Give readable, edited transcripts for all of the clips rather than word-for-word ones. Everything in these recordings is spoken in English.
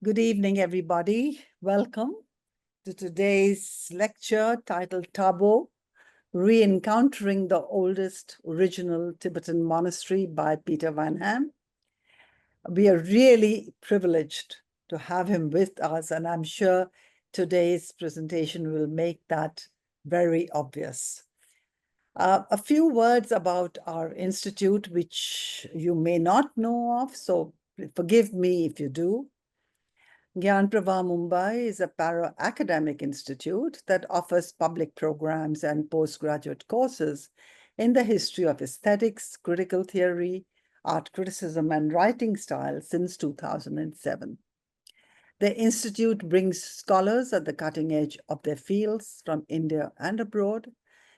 Good evening, everybody. Welcome to today's lecture titled Tabo, Re-Encountering the Oldest Original Tibetan Monastery by Peter Van Ham. We are really privileged to have him with us, and I'm sure today's presentation will make that very obvious. A few words about our institute, which you may not know of, so forgive me if you do. Jnanapravaha Mumbai is a para-academic institute that offers public programs and postgraduate courses in the history of aesthetics, critical theory, art criticism, and writing style since 2007. The institute brings scholars at the cutting edge of their fields from India and abroad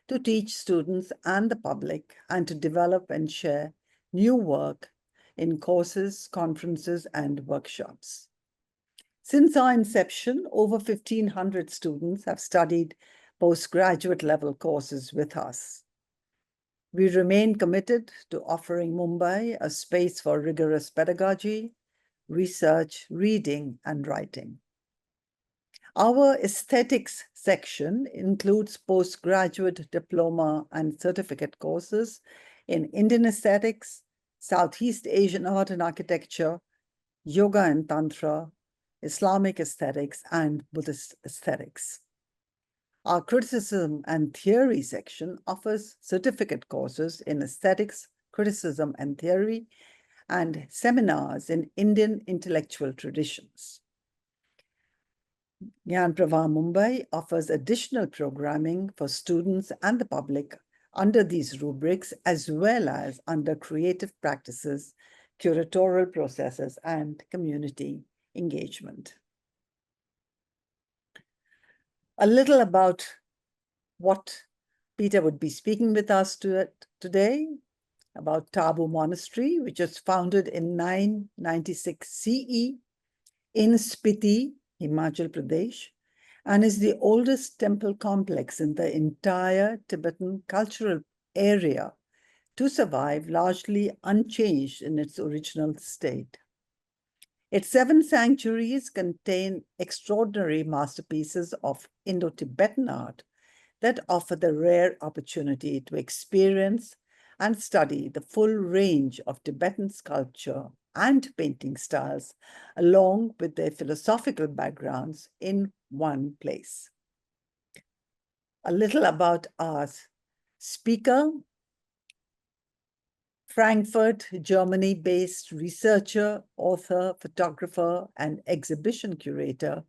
to teach students and the public and to develop and share new work in courses, conferences, and workshops. Since our inception, over 1,500 students have studied postgraduate level courses with us. We remain committed to offering Mumbai a space for rigorous pedagogy, research, reading, and writing. Our aesthetics section includes postgraduate diploma and certificate courses in Indian aesthetics, Southeast Asian art and architecture, yoga and tantra, Islamic aesthetics, and Buddhist aesthetics. Our criticism and theory section offers certificate courses in aesthetics, criticism, and theory, and seminars in Indian intellectual traditions. Jnanapravaha Mumbai offers additional programming for students and the public under these rubrics, as well as under creative practices, curatorial processes, and community engagement. A little about what Peter would be speaking with us today, about Tabo Monastery, which was founded in 996 CE in Spiti, Himachal Pradesh, and is the oldest temple complex in the entire Tibetan cultural area to survive largely unchanged in its original state. Its 7 sanctuaries contain extraordinary masterpieces of Indo-Tibetan art that offer the rare opportunity to experience and study the full range of Tibetan sculpture and painting styles, along with their philosophical backgrounds in one place. A little about our speaker. Frankfurt, Germany-based researcher, author, photographer, and exhibition curator,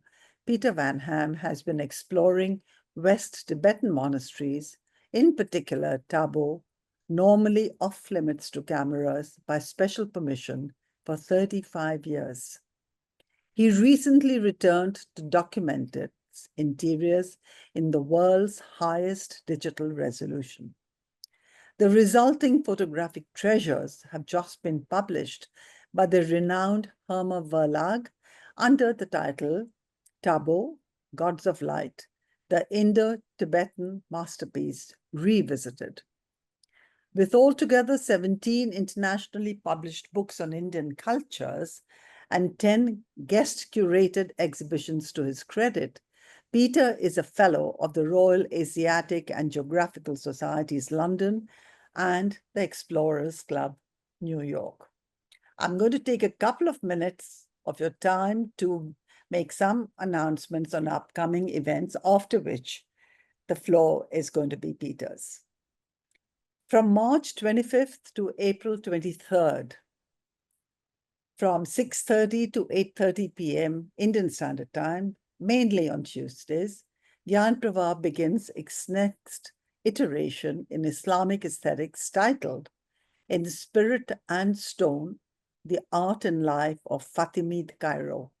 Peter Van Ham has been exploring West Tibetan monasteries, in particular Tabo, normally off-limits to cameras by special permission for 35 years. He recently returned to document its interiors in the world's highest digital resolution. The resulting photographic treasures have just been published by the renowned Herma Verlag under the title Tabo, Gods of Light, the Indo-Tibetan Masterpiece Revisited. With altogether 17 internationally published books on Indian cultures and 10 guest-curated exhibitions to his credit, Peter is a fellow of the Royal Asiatic and Geographical Societies, London, and the Explorers Club, New York. I'm going to take a couple of minutes of your time to make some announcements on upcoming events, after which the floor is going to be Peter's. From March 25th to April 23rd, from 6:30 to 8:30 p.m. Indian Standard Time, mainly on Tuesdays, Jnanapravaha begins its next iteration in Islamic aesthetics titled In Spirit and Stone, the Art and Life of Fatimid Cairo.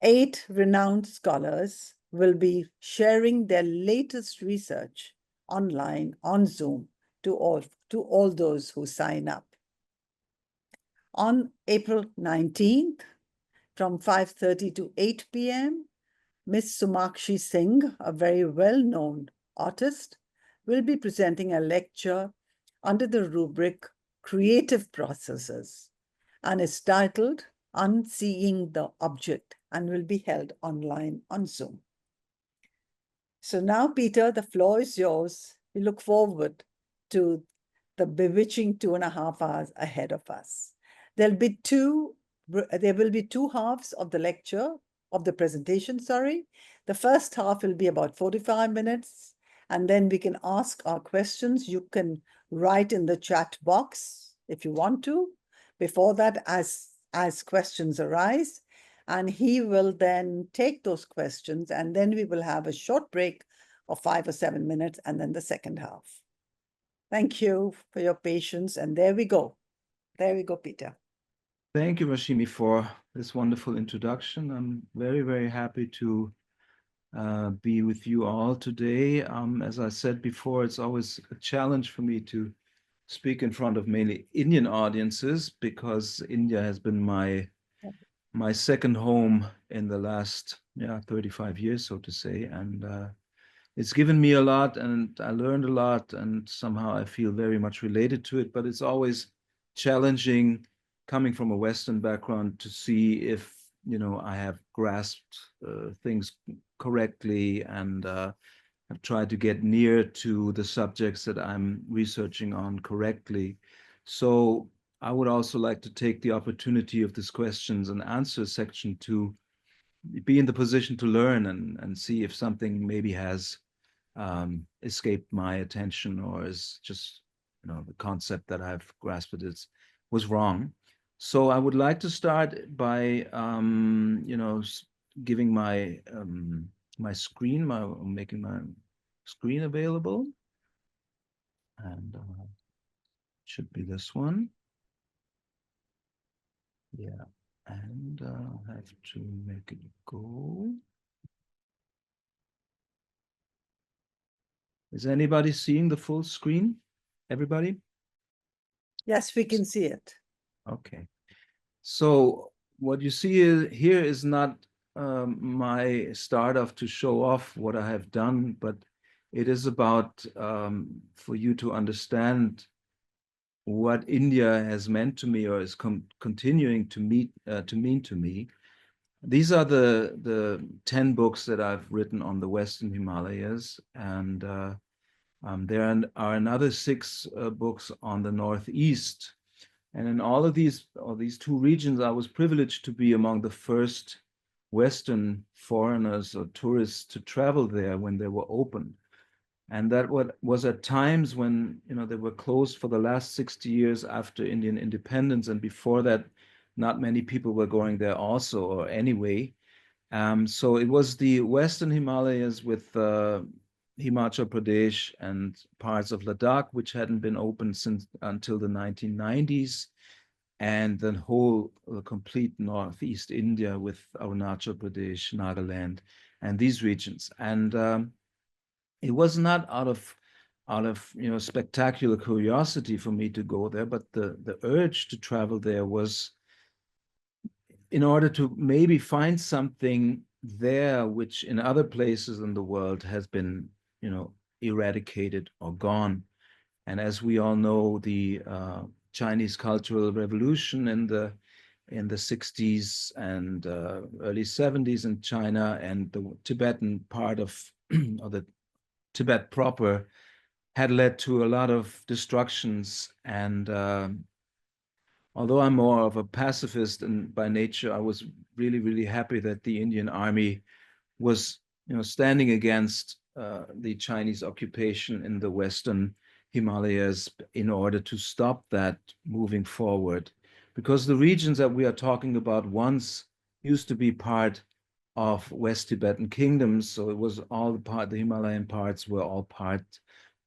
8 renowned scholars will be sharing their latest research online on Zoom to all those who sign up. On April 19th, from 5:30 to 8 p.m., Ms. Sumakshi Singh, a very well-known artist, will be presenting a lecture under the rubric Creative Processes and is titled Unseeing the Object, and will be held online on Zoom. So now, Peter, the floor is yours. We look forward to the bewitching 2.5 hours ahead of us. There will be two halves of the lecture, of the presentation, sorry. The first half will be about 45 minutes, and then we can ask our questions. You can write in the chat box if you want to, before that, as questions arise. And he will then take those questions, and then we will have a short break of 5 or 7 minutes, and then the second half. Thank you for your patience, and there we go. There we go, Peter. Thank you, Rashimi, for this wonderful introduction. I'm very, very happy to be with you all today. As I said before, it's always a challenge for me to speak in front of mainly Indian audiences, because India has been my second home in the last 35 years, so to say. And it's given me a lot, and I learned a lot, and somehow I feel very much related to it. But it's always challenging, coming from a Western background, to see if I have grasped things correctly, and I've tried to get near to the subjects that I'm researching on correctly. So I would also like to take the opportunity of this questions and answers section to be in the position to learn and see if something maybe has escaped my attention, or is just the concept that I've grasped was wrong. So I would like to start by giving my making my screen available, and should be this one. Yeah, and I have to make it go. Is anybody seeing the full screen? Everybody? Yes, we can see it. Okay. So what you see here is not my start off to show off what I have done, but it is about for you to understand what India has meant to me, or is continuing to mean to me. These are the 10 books that I've written on the Western Himalayas, and there are another 6 books on the Northeast. And in all of these 2 regions, I was privileged to be among the first Western foreigners or tourists to travel there when they were open. And that was at times when they were closed for the last 60 years after Indian independence, and before that, not many people were going there also, or anyway. So it was the Western Himalayas with Himachal Pradesh and parts of Ladakh, which hadn't been open until the 1990s, and the whole complete Northeast India with Arunachal Pradesh, Nagaland, and these regions. And it was not out of spectacular curiosity for me to go there, but the urge to travel there was in order to maybe find something there which in other places in the world has been eradicated or gone. And as we all know, the Chinese Cultural Revolution in the 60s and early 70s in China, and the Tibetan part of or the Tibet proper, had led to a lot of destructions. And although I'm more of a pacifist and by nature, I was really, really happy that the Indian Army was standing against the Chinese occupation in the Western Himalayas in order to stop that moving forward. Because the regions that we are talking about once used to be part of West Tibetan kingdoms. So it was all the Himalayan parts were all part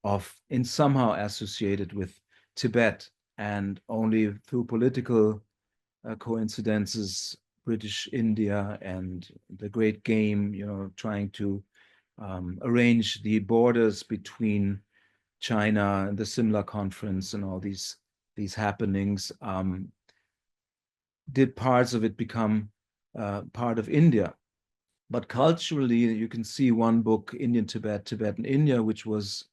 of, and somehow associated with Tibet. And only through political coincidences, British India and the Great Game, trying to arrange the borders between China and the Simla Conference and all these happenings, did parts of it become part of India. But culturally, you can see one book, Indian Tibet, Tibetan India, which was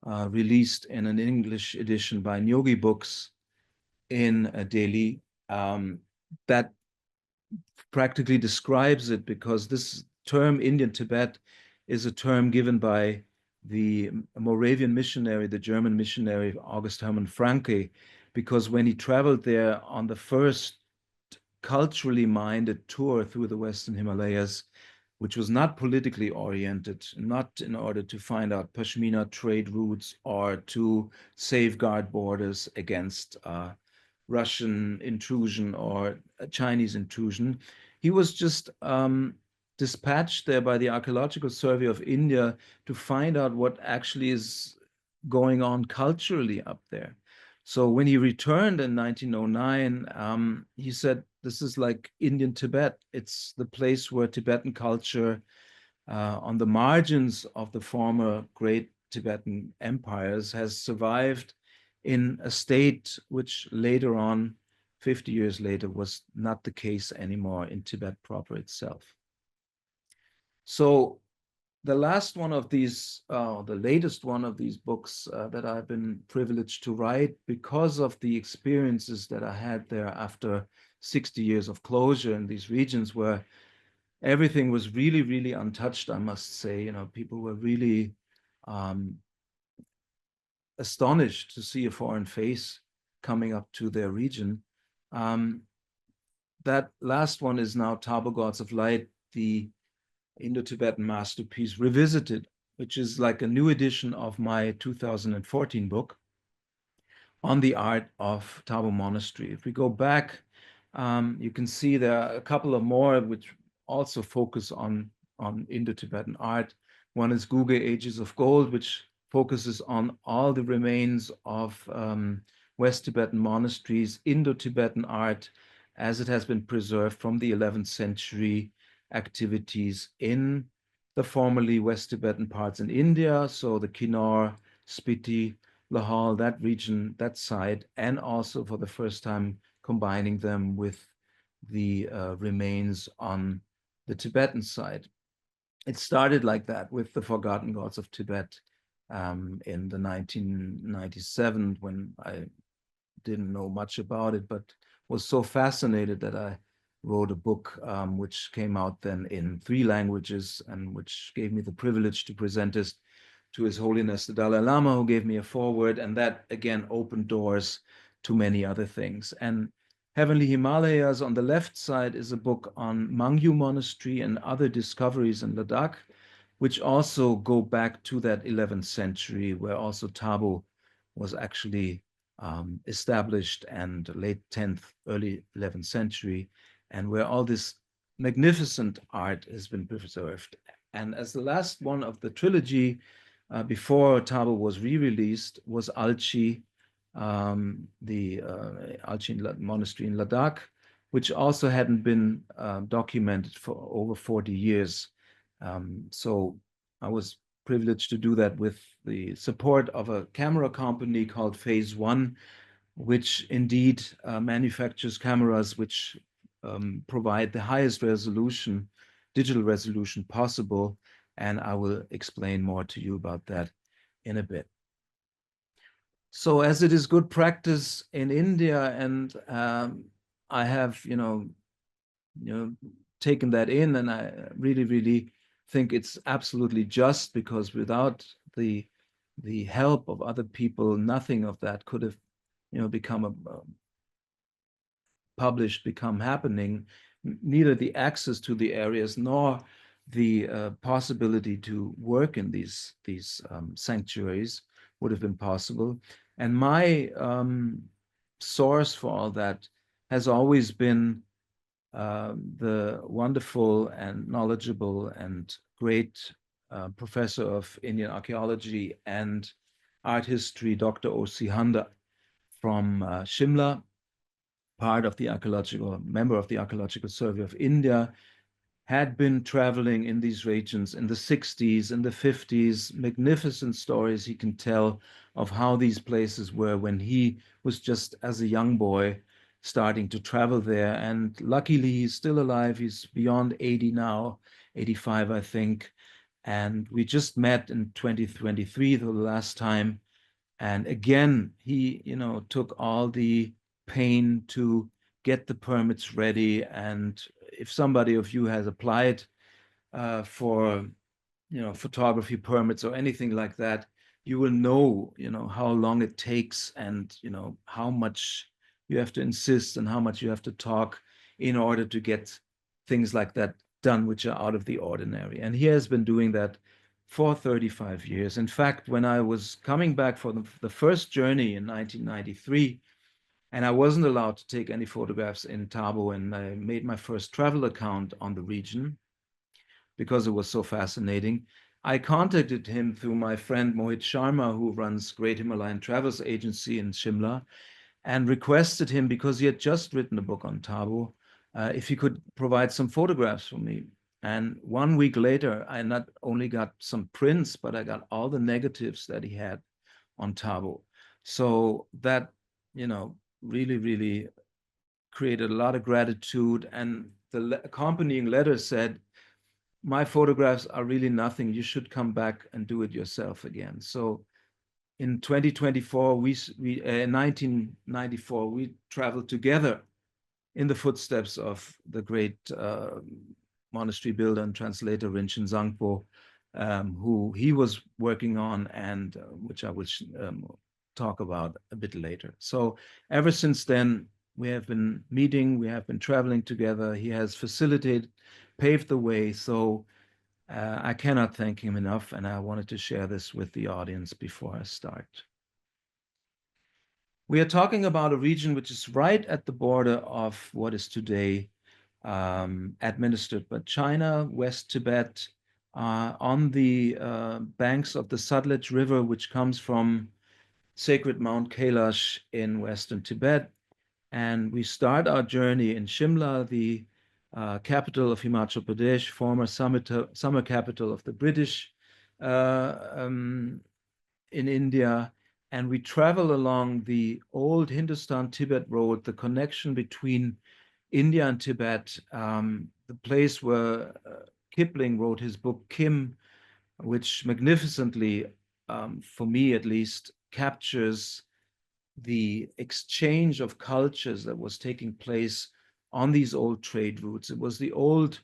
released in an English edition by Nyogi Books in Delhi, that practically describes it, because this term Indian Tibet is a term given by the Moravian missionary, the German missionary August Hermann Francke, because when he traveled there on the first culturally minded tour through the Western Himalayas, which was not politically oriented, not in order to find out Pashmina trade routes or to safeguard borders against Russian intrusion or Chinese intrusion. He was just dispatched there by the Archaeological Survey of India to find out what actually is going on culturally up there. So when he returned in 1909, he said, this is like Indian Tibet. It's the place where Tibetan culture on the margins of the former great Tibetan empires has survived in a state which later on, 50 years later, was not the case anymore in Tibet proper itself. So the last one of these, the latest one of these books that I've been privileged to write because of the experiences that I had there after 60 years of closure in these regions where everything was really, really untouched, I must say. People were really astonished to see a foreign face coming up to their region. That last one is now Tabo Gods of Light, the Indo-Tibetan masterpiece revisited, which is like a new edition of my 2014 book on the art of Tabo Monastery. If we go back, you can see there are a couple of more which also focus on Indo-Tibetan art. One is Guge Ages of Gold, which focuses on all the remains of West Tibetan monasteries, Indo-Tibetan art, as it has been preserved from the 11th century activities in the formerly West Tibetan parts in India, so the Kinnaur, Spiti, Lahore, that region, that side, and also for the first time combining them with the remains on the Tibetan side. It started like that with the Forgotten Gods of Tibet in the 1997, when I didn't know much about it, but was so fascinated that I wrote a book which came out then in 3 languages and which gave me the privilege to present this to His Holiness the Dalai Lama, who gave me a foreword, and that again opened doors to many other things. And Heavenly Himalayas on the left side is a book on Mangyu Monastery and other discoveries in Ladakh, which also go back to that 11th century, where also Tabo was actually established, and late 10th, early 11th century, and where all this magnificent art has been preserved. And as the last one of the trilogy, before Tabo was re-released, was Alchi, the Alchi monastery in Ladakh, which also hadn't been documented for over 40 years. So I was privileged to do that with the support of a camera company called Phase One, which indeed manufactures cameras which provide the highest resolution, digital resolution possible. And I will explain more to you about that in a bit. So as it is good practice in India, and I have, taken that in, and I really, really think it's absolutely just, because without the help of other people, nothing of that could have, become published, become happening. Neither the access to the areas nor the possibility to work in these sanctuaries would have been possible. And my source for all that has always been the wonderful and knowledgeable and great professor of Indian archaeology and art history, Dr. O.C. Handa from Shimla, member of the Archaeological Survey of India, had been traveling in these regions in the 60s and the 50s. Magnificent stories he can tell of how these places were when he was just as a young boy starting to travel there. And luckily, he's still alive. He's beyond 80 now, 85, I think. And we just met in 2023 for the last time. And again, he, took all the pain to get the permits ready and if somebody of you has applied for, photography permits or anything like that, you will know, how long it takes, and, how much you have to insist and how much you have to talk in order to get things like that done, which are out of the ordinary. And he has been doing that for 35 years. In fact, when I was coming back for the first journey in 1993, and I wasn't allowed to take any photographs in Tabo, and I made my first travel account on the region because it was so fascinating, I contacted him through my friend Mohit Sharma, who runs Great Himalayan Travels Agency in Shimla, and requested him, because he had just written a book on Tabo, if he could provide some photographs for me. And 1 week later, I not only got some prints, but I got all the negatives that he had on Tabo. So that, really, really created a lot of gratitude. And the accompanying letter said, my photographs are really nothing. You should come back and do it yourself again. So in 2024, in 1994, we traveled together in the footsteps of the great monastery builder and translator Rinchen Zangpo, who he was working on, and which I will talk about a bit later. So ever since then, we have been meeting, we have been traveling together. He has facilitated, paved the way. So I cannot thank him enough, and I wanted to share this with the audience before I start. We are talking about a region which is right at the border of what is today administered by China, West Tibet, on the banks of the Sutlej River, which comes from sacred Mount Kailash in Western Tibet. And we start our journey in Shimla, the capital of Himachal Pradesh, former summer capital of the British in India. And we travel along the old Hindustan-Tibet road, the connection between India and Tibet, the place where Kipling wrote his book Kim, which magnificently, for me at least, captures the exchange of cultures that was taking place on these old trade routes. It was the old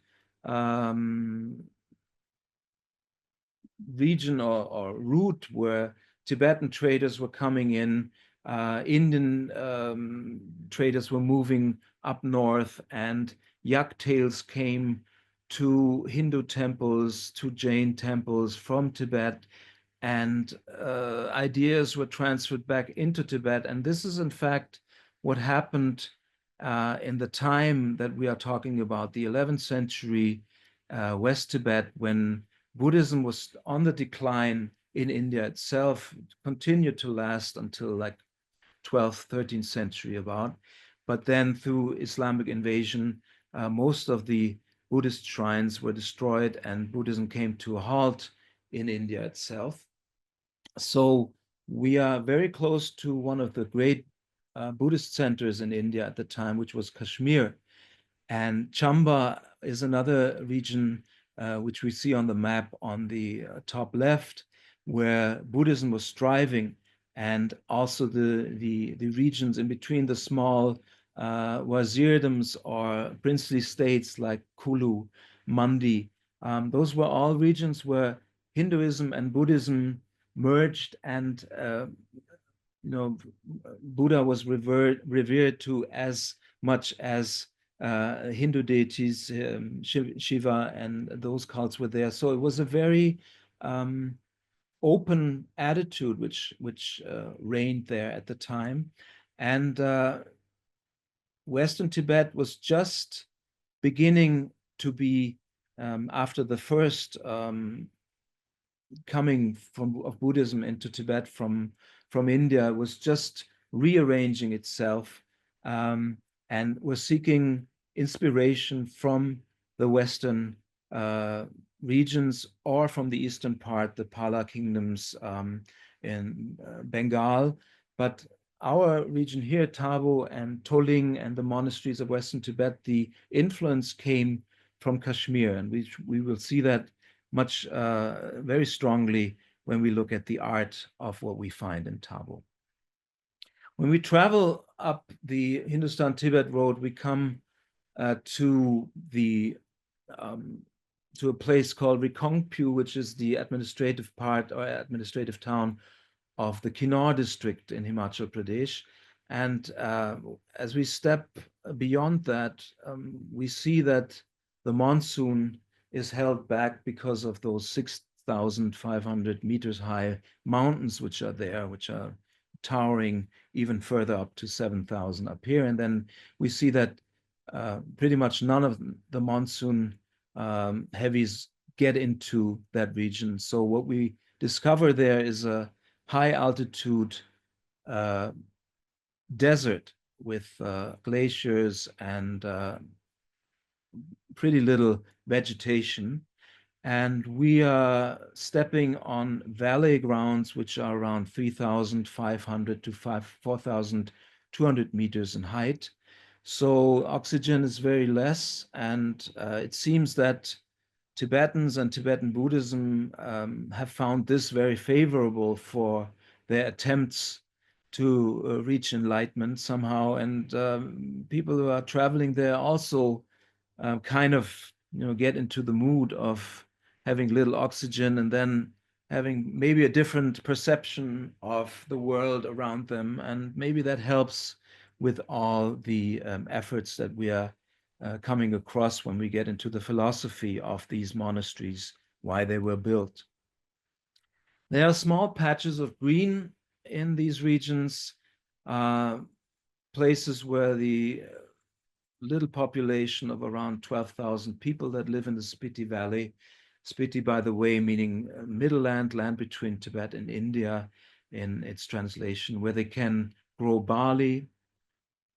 region or route where Tibetan traders were coming in, Indian traders were moving up north, and yak tails came to Hindu temples, to Jain temples from Tibet, and ideas were transferred back into Tibet. And this is, in fact, what happened in the time that we are talking about, the 11th century West Tibet, when Buddhism was on the decline in India itself. It continued to last until like 12th, 13th century about. But then through Islamic invasion, most of the Buddhist shrines were destroyed, and Buddhism came to a halt in India itself. So we are very close to one of the great Buddhist centers in India at the time, which was Kashmir. And Chamba is another region which we see on the map on the top left, where Buddhism was thriving, and also the regions in between the small wazirdoms or princely states like Kulu, Mandi. Those were all regions where Hinduism and Buddhism merged, and Buddha was revered to as much as Hindu deities, Shiva, and those cults were there. So it was a very open attitude which reigned there at the time. And Western Tibet was just beginning to be, after the first coming of Buddhism into Tibet from India, was just rearranging itself, and was seeking inspiration from the Western regions, or from the eastern part, the Pala kingdoms in Bengal. But our region here, Tabo and Toling and the monasteries of Western Tibet, the influence came from Kashmir, and we will see that much very strongly when we look at the art of what we find in Tabo. When we travel up the Hindustan-Tibet road, we come to the to a place called Rikongpyu, which is the administrative part or administrative town of the Kinnaur district in Himachal Pradesh. And as we step beyond that, we see that the monsoon is held back because of those 6,500 meters high mountains which are there, which are towering even further up to 7,000 up here. And then we see that pretty much none of the monsoon heavies get into that region. So what we discover there is a high altitude desert with glaciers and pretty little vegetation. And we are stepping on valley grounds, which are around 3,500 to 4,200 meters in height. So oxygen is very less. And it seems that Tibetans and Tibetan Buddhism have found this very favorable for their attempts to reach enlightenment somehow. And people who are traveling there also kind of, get into the mood of having little oxygen and then having maybe a different perception of the world around them. And maybe that helps with all the efforts that we are coming across when we get into the philosophy of these monasteries, why they were built. There are small patches of green in these regions, places where the little population of around 12,000 people that live in the Spiti Valley. Spiti, by the way, meaning middle land, land between Tibet and India in its translation, where they can grow barley,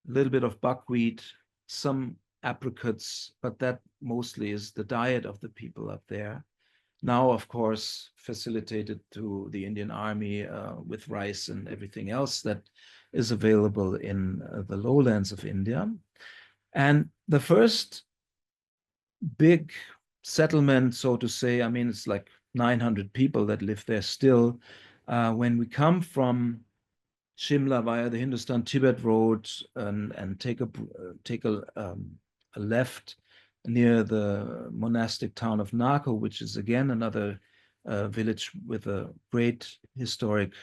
a little bit of buckwheat, some apricots, but that mostly is the diet of the people up there. Now, of course, facilitated through the Indian Army with rice and everything else that is available in the lowlands of India. And the first big settlement, so to say, I mean, it's like 900 people that live there still. When we come from Shimla via the Hindustan-Tibet road and take a left near the monastic town of Nako, which is again another village with a great historic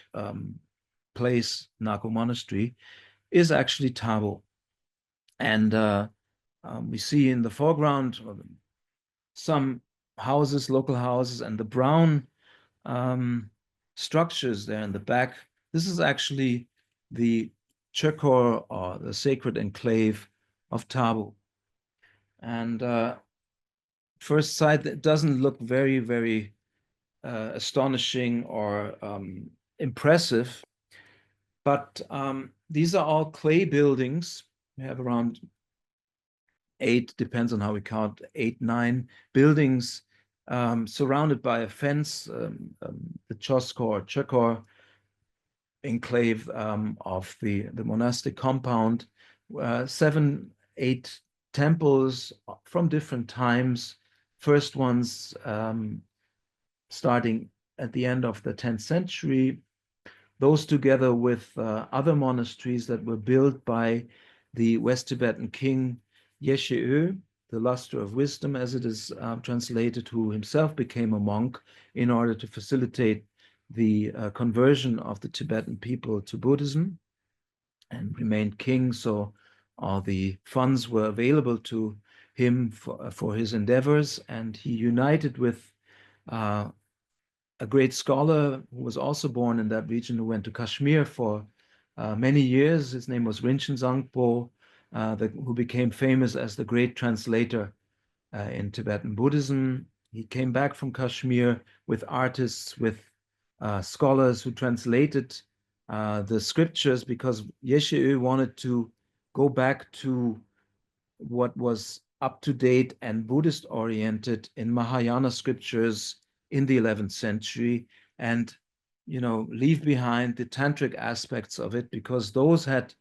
place, Nako Monastery, is actually Tabo. And we see in the foreground some houses, local houses, and the brown structures there in the back. This is actually the Chakor, or the sacred enclave of Tabo. And first sight, it doesn't look very, very astonishing or impressive, but these are all clay buildings. We have around 8, depends on how we count, 8, 9 buildings surrounded by a fence, the Choskor, Chakor enclave of the monastic compound, 7, 8 temples from different times. First ones starting at the end of the 10th century. Those together with other monasteries that were built by the West Tibetan king Yeshe, the luster of wisdom, as it is translated, who himself became a monk in order to facilitate the conversion of the Tibetan people to Buddhism, and remained king. So all the funds were available to him for his endeavors, and he united with a great scholar who was also born in that region, who went to Kashmir for many years. His name was Rinchen Zangpo, who became famous as the great translator in Tibetan Buddhism. He came back from Kashmir with artists, with scholars who translated the scriptures, because Yeshe wanted to go back to what was up to date and Buddhist oriented in Mahayana scriptures in the 11th century, and leave behind the tantric aspects of it, because those had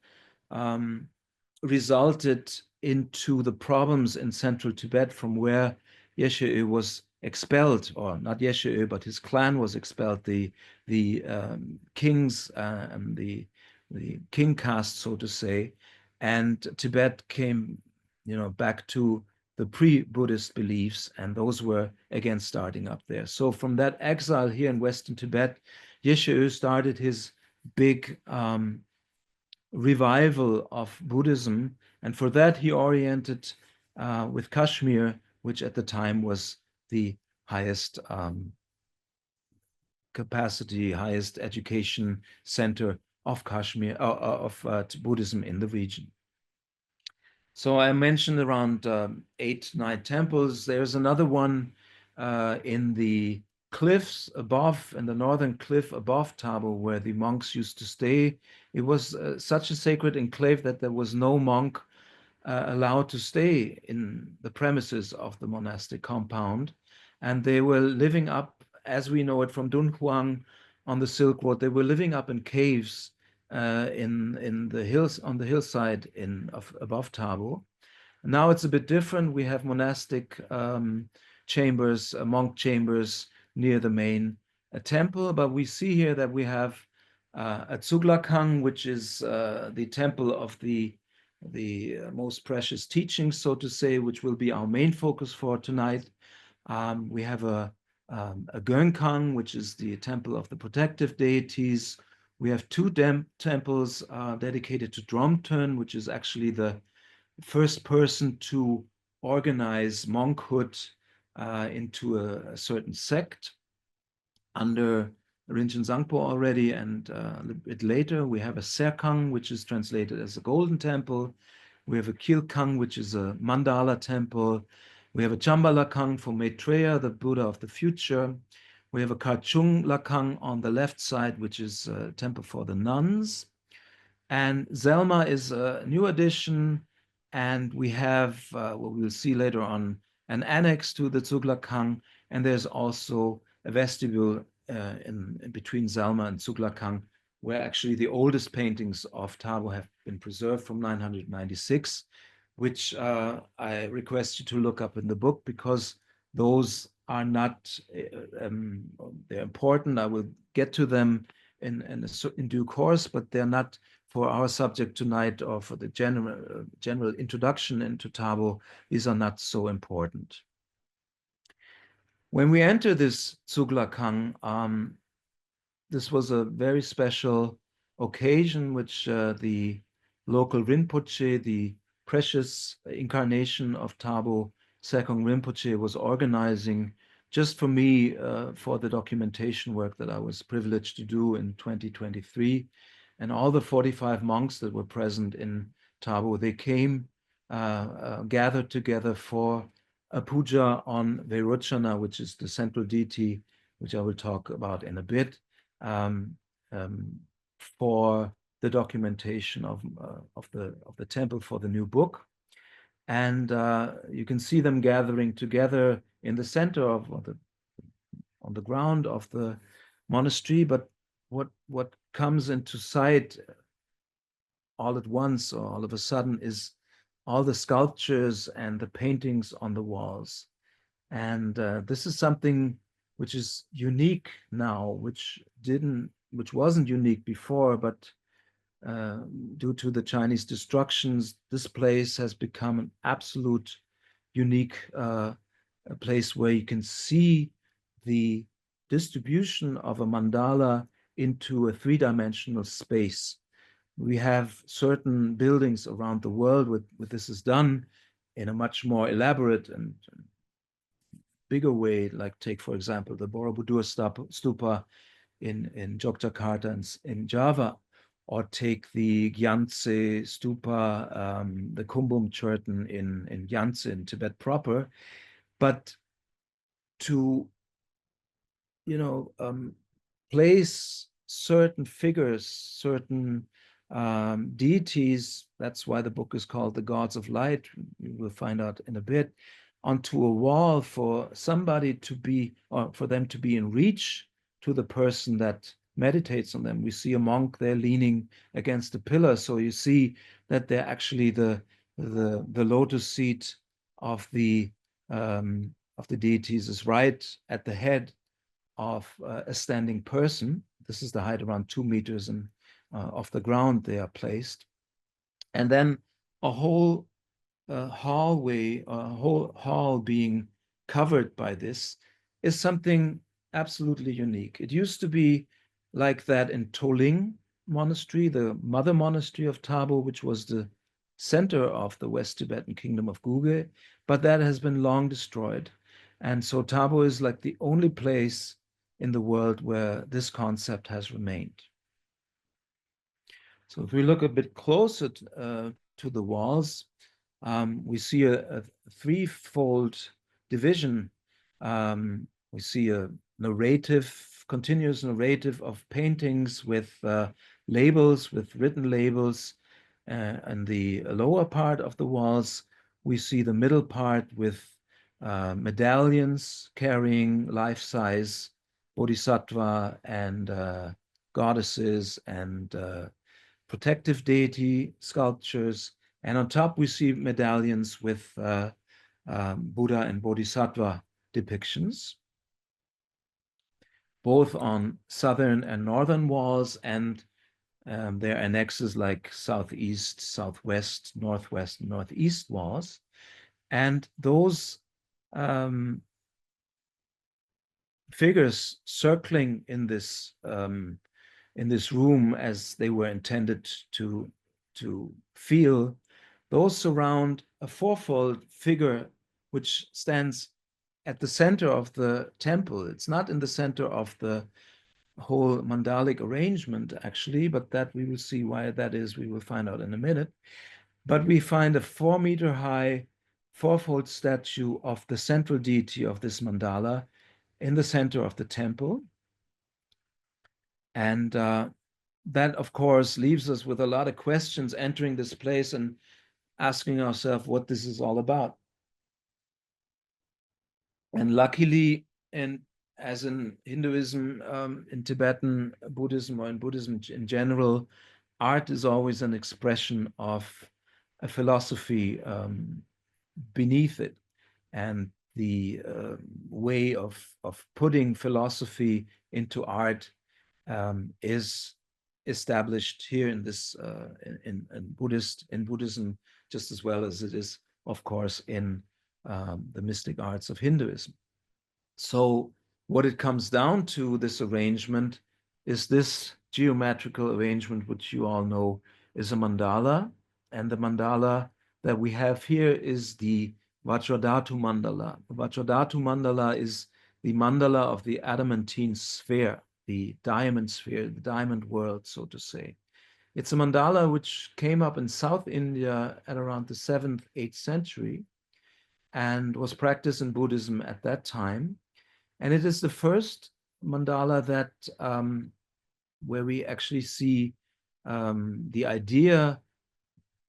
resulted into the problems in central Tibet, from where Yeshe was expelled, or not Yeshe, but his clan was expelled. The kings and the king caste, so to say, and Tibet came back to the pre-Buddhist beliefs, and those were again starting up there. So from that exile here in Western Tibet, Yeshe started his big revival of Buddhism, and for that he oriented with Kashmir, which at the time was the highest capacity, highest education center of Kashmir, of Buddhism in the region. So I mentioned around 8, 9 temples. There's another one in the cliffs above, in the northern cliff above Tabo, where the monks used to stay. It was such a sacred enclave that there was no monk allowed to stay in the premises of the monastic compound. And they were living up, as we know it from Dunhuang on the Silk Road, they were living up in caves in the hills, on the hillside above Tabo. Now it's a bit different. We have monastic chambers, monk chambers near the main temple, but we see here that we have a Tsuglakang, which is the temple of the most precious teachings, so to say, which will be our main focus for tonight. We have a Göngkang, which is the temple of the protective deities. We have 2 temples dedicated to Dromten, which is actually the first person to organize monkhood into a certain sect under Rinchen Zangpo already, and a little bit later we have a Serkang, which is translated as a golden temple. We have a Kilkang, which is a mandala temple. We have a Chambalakang for Maitreya, the Buddha of the future. We have a Karchung Lakang on the left side, which is a temple for the nuns. And Zelma is a new addition, and we have, what we'll see later on, an annex to the Tsuglakang, and there's also a vestibule in between Zelma and Tsuglakang, where actually the oldest paintings of Tabo have been preserved from 996, which I request you to look up in the book, because those are not, they're important. I will get to them in due course, but they're not for our subject tonight or for the general introduction into Tabo. These are not so important. When we enter this Tsuglakang, this was a very special occasion which the local Rinpoche, the precious incarnation of Tabo, Sekong Rinpoche, was organizing just for me for the documentation work that I was privileged to do in 2023. And all the 45 monks that were present in Tabo, they came, gathered together for a puja on Vairochana, which is the central deity, which I will talk about in a bit, for the documentation of the temple for the new book. And you can see them gathering together in the center on the ground of the monastery. But what comes into sight all at once or all of a sudden is all the sculptures and the paintings on the walls. And this is something which is unique now, which wasn't unique before, but due to the Chinese destructions, this place has become an absolute unique place where you can see the distribution of a mandala into a 3-dimensional space. We have certain buildings around the world where this is done in a much more elaborate and bigger way, like take, for example, the Borobudur Stupa in Yogyakarta and in Java, or take the Gyantse Stupa, the Kumbum Churton in Gyantse in Tibet proper. But to, place certain figures, certain deities, that's why the book is called The Gods of Light, you will find out in a bit, onto a wall for somebody to be, or for them to be in reach to the person that meditates on them. We see a monk there leaning against a pillar, so you see that they're actually the lotus seat of the deities is right at the head of a standing person. This is the height, around 2 meters off the ground they are placed. And then a whole hallway, a whole hall being covered by this, is something absolutely unique. It used to be like that in Toling Monastery, the mother monastery of Tabo, which was the center of the West Tibetan kingdom of Guge, but that has been long destroyed. And so Tabo is like the only place in the world where this concept has remained. So if we look a bit closer to the walls, we see a threefold division. We see a continuous narrative of paintings with labels, with written labels. And the lower part of the walls, we see the middle part with medallions carrying life-size bodhisattva and goddesses and protective deity sculptures. And on top, we see medallions with Buddha and Bodhisattva depictions, both on southern and northern walls, and their annexes like southeast, southwest, northwest, northeast walls. And those figures circling in this room as they were intended to feel, those surround a fourfold figure which stands at the center of the temple. It's not in the center of the whole mandalic arrangement, actually, but that we will see why that is, we will find out in a minute. But we find a 4-meter high fourfold statue of the central deity of this mandala in the center of the temple. And that, of course, leaves us with a lot of questions entering this place and asking ourselves what this is all about. And luckily, and as in Hinduism, in Tibetan Buddhism, or in Buddhism in general, art is always an expression of a philosophy beneath it. And the way of putting philosophy into art is established here in this in Buddhism, just as well as it is, of course, in the mystic arts of Hinduism. So what it comes down to, this arrangement, is this geometrical arrangement, which you all know is a mandala. And the mandala that we have here is the Vajradhatu mandala. The Vajradhatu mandala is the mandala of the adamantine sphere, the diamond sphere, the diamond world, so to say. It's a mandala which came up in South India at around the 7th, 8th century and was practiced in Buddhism at that time. And it is the first mandala that where we actually see the idea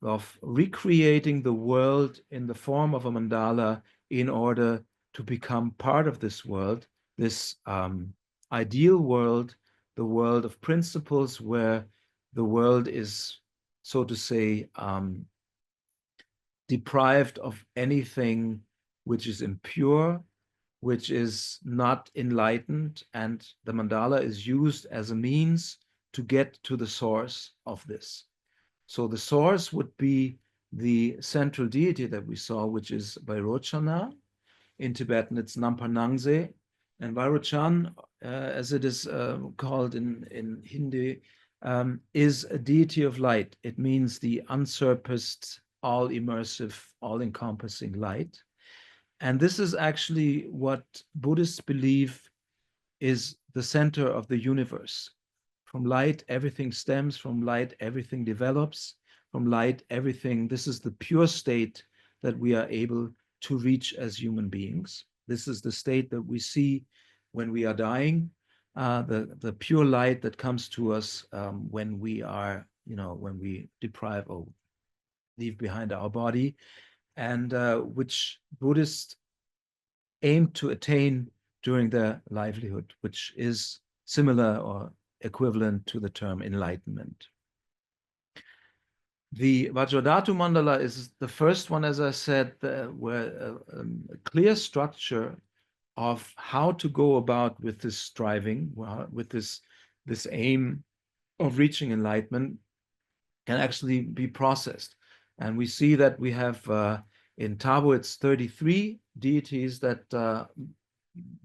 of recreating the world in the form of a mandala in order to become part of this world, this ideal world, the world of principles, where the world is, so to say, deprived of anything which is impure, which is not enlightened, and the mandala is used as a means to get to the source of this. So the source would be the central deity that we saw, which is Vairochana. In Tibetan, it's Nampanangse. And Vairochan, as it is called in Hindi, is a deity of light. It means the unsurpassed, all-immersive, all-encompassing light. And this is actually what Buddhists believe is the center of the universe. From light, everything stems. From light, everything develops. From light, everything. This is the pure state that we are able to reach as human beings. This is the state that we see when we are dying, the pure light that comes to us when we are, when we deprive or leave behind our body, and which Buddhists aim to attain during their livelihood, which is similar or equivalent to the term enlightenment. The Vajradhatu mandala is the first one, as I said, where a clear structure of how to go about with this striving, with this aim of reaching enlightenment, can actually be processed. And we see that we have In Tabo, it's 33 deities that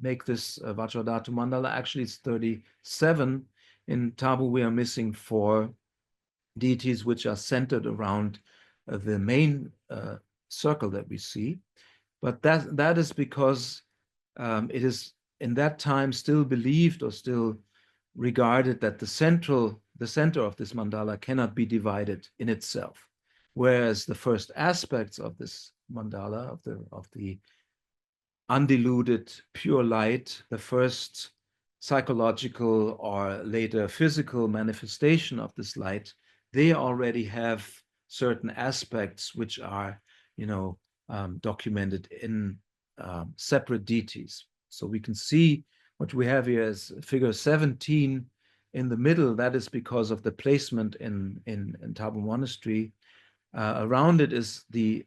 make this Vajradhatu mandala. Actually, it's 37. In Tabo, we are missing 4 deities which are centered around the main circle that we see. But that is because it is in that time still believed or still regarded that the center of this mandala cannot be divided in itself, whereas the first aspects of this mandala, of the undiluted pure light, the first psychological or later physical manifestation of this light, they already have certain aspects which are, documented in separate deities. So we can see what we have here as figure 17 in the middle. That is because of the placement in Tabo Monastery. Around it is the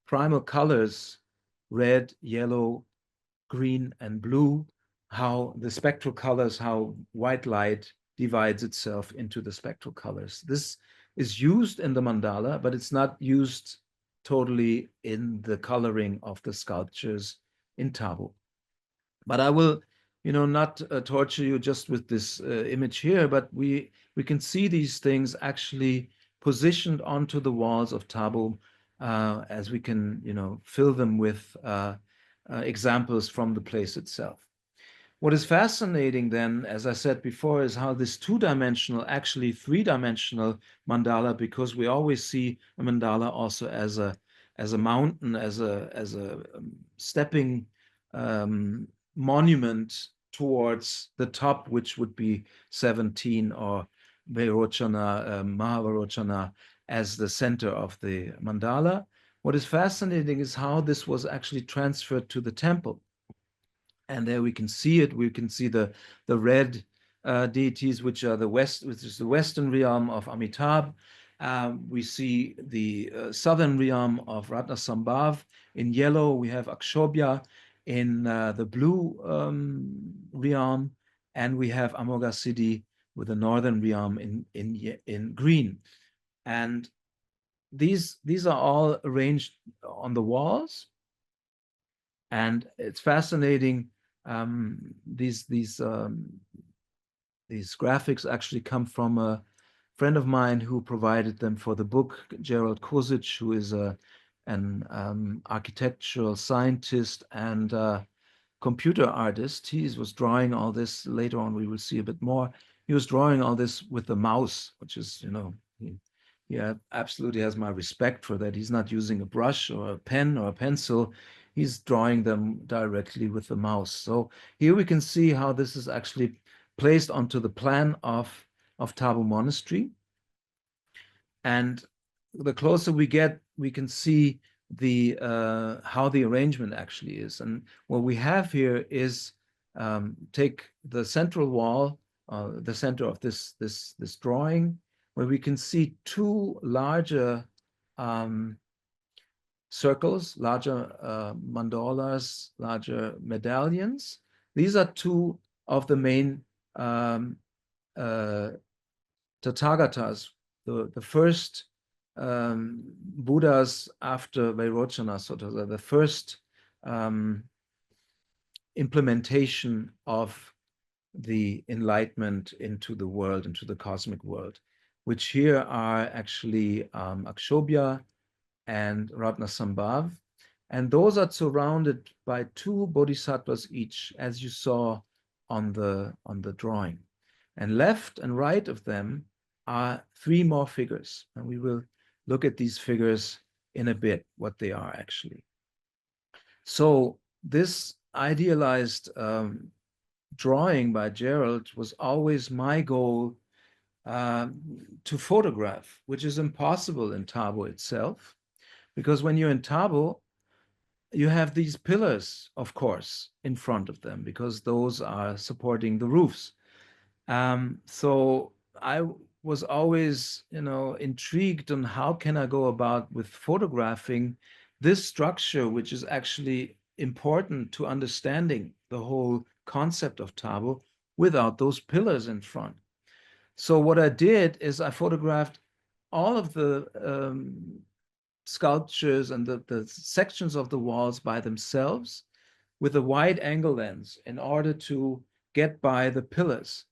primal colors, red, yellow, green, and blue, how the spectral colors, how white light divides itself into the spectral colors. This is used in the mandala, but it's not used totally in the coloring of the sculptures in Tabo. But I will, not torture you just with this image here, but we can see these things actually positioned onto the walls of Tabo, as we can, fill them with examples from the place itself. What is fascinating then, as I said before, is how this 2-dimensional, actually 3-dimensional mandala, because we always see a mandala also as a mountain, as a stepping monument towards the top, which would be 17, or Vairochana, Mahavarochana, as the center of the mandala. What is fascinating is how this was actually transferred to the temple. And there we can see it. We can see the red deities, which is the western realm of Amitabh. We see the southern realm of Ratnasambhav. In yellow, we have Akshobhya. In the blue realm, and we have Amoghasiddhi with the northern realm in green. And these are all arranged on the walls. And it's fascinating. These graphics actually come from a friend of mine who provided them for the book, Gerald Kozic, who is an architectural scientist and computer artist. He was drawing all this. Later on, we will see a bit more. He was drawing all this with the mouse, which is, he absolutely has my respect for that. He's not using a brush or a pen or a pencil. He's drawing them directly with the mouse. So here we can see how this is actually placed onto the plan of Tabo Monastery. And the closer we get, we can see the how the arrangement actually is. And what we have here is take the central wall, the center of this drawing, where we can see 2 larger circles, larger mandalas, larger medallions. These are 2 of the main Tathagatas, the first Buddhas after Vairochana, so to say, the first implementation of the enlightenment into the world, into the cosmic world, which here are actually Akshobhya and Ratnasambhav. And those are surrounded by 2 bodhisattvas each, as you saw on the drawing. And left and right of them are 3 more figures. And we will look at these figures in a bit, what they are actually. So this idealized drawing by Gerald was always my goal to photograph, which is impossible in Tabo itself. Because when you're in Tabo, you have these pillars, of course, in front of them, because those are supporting the roofs. So I was always, intrigued on how can I go about with photographing this structure, which is actually important to understanding the whole concept of Tabo without those pillars in front. So what I did is I photographed all of the sculptures and the sections of the walls by themselves with a wide angle lens in order to get by the pillars.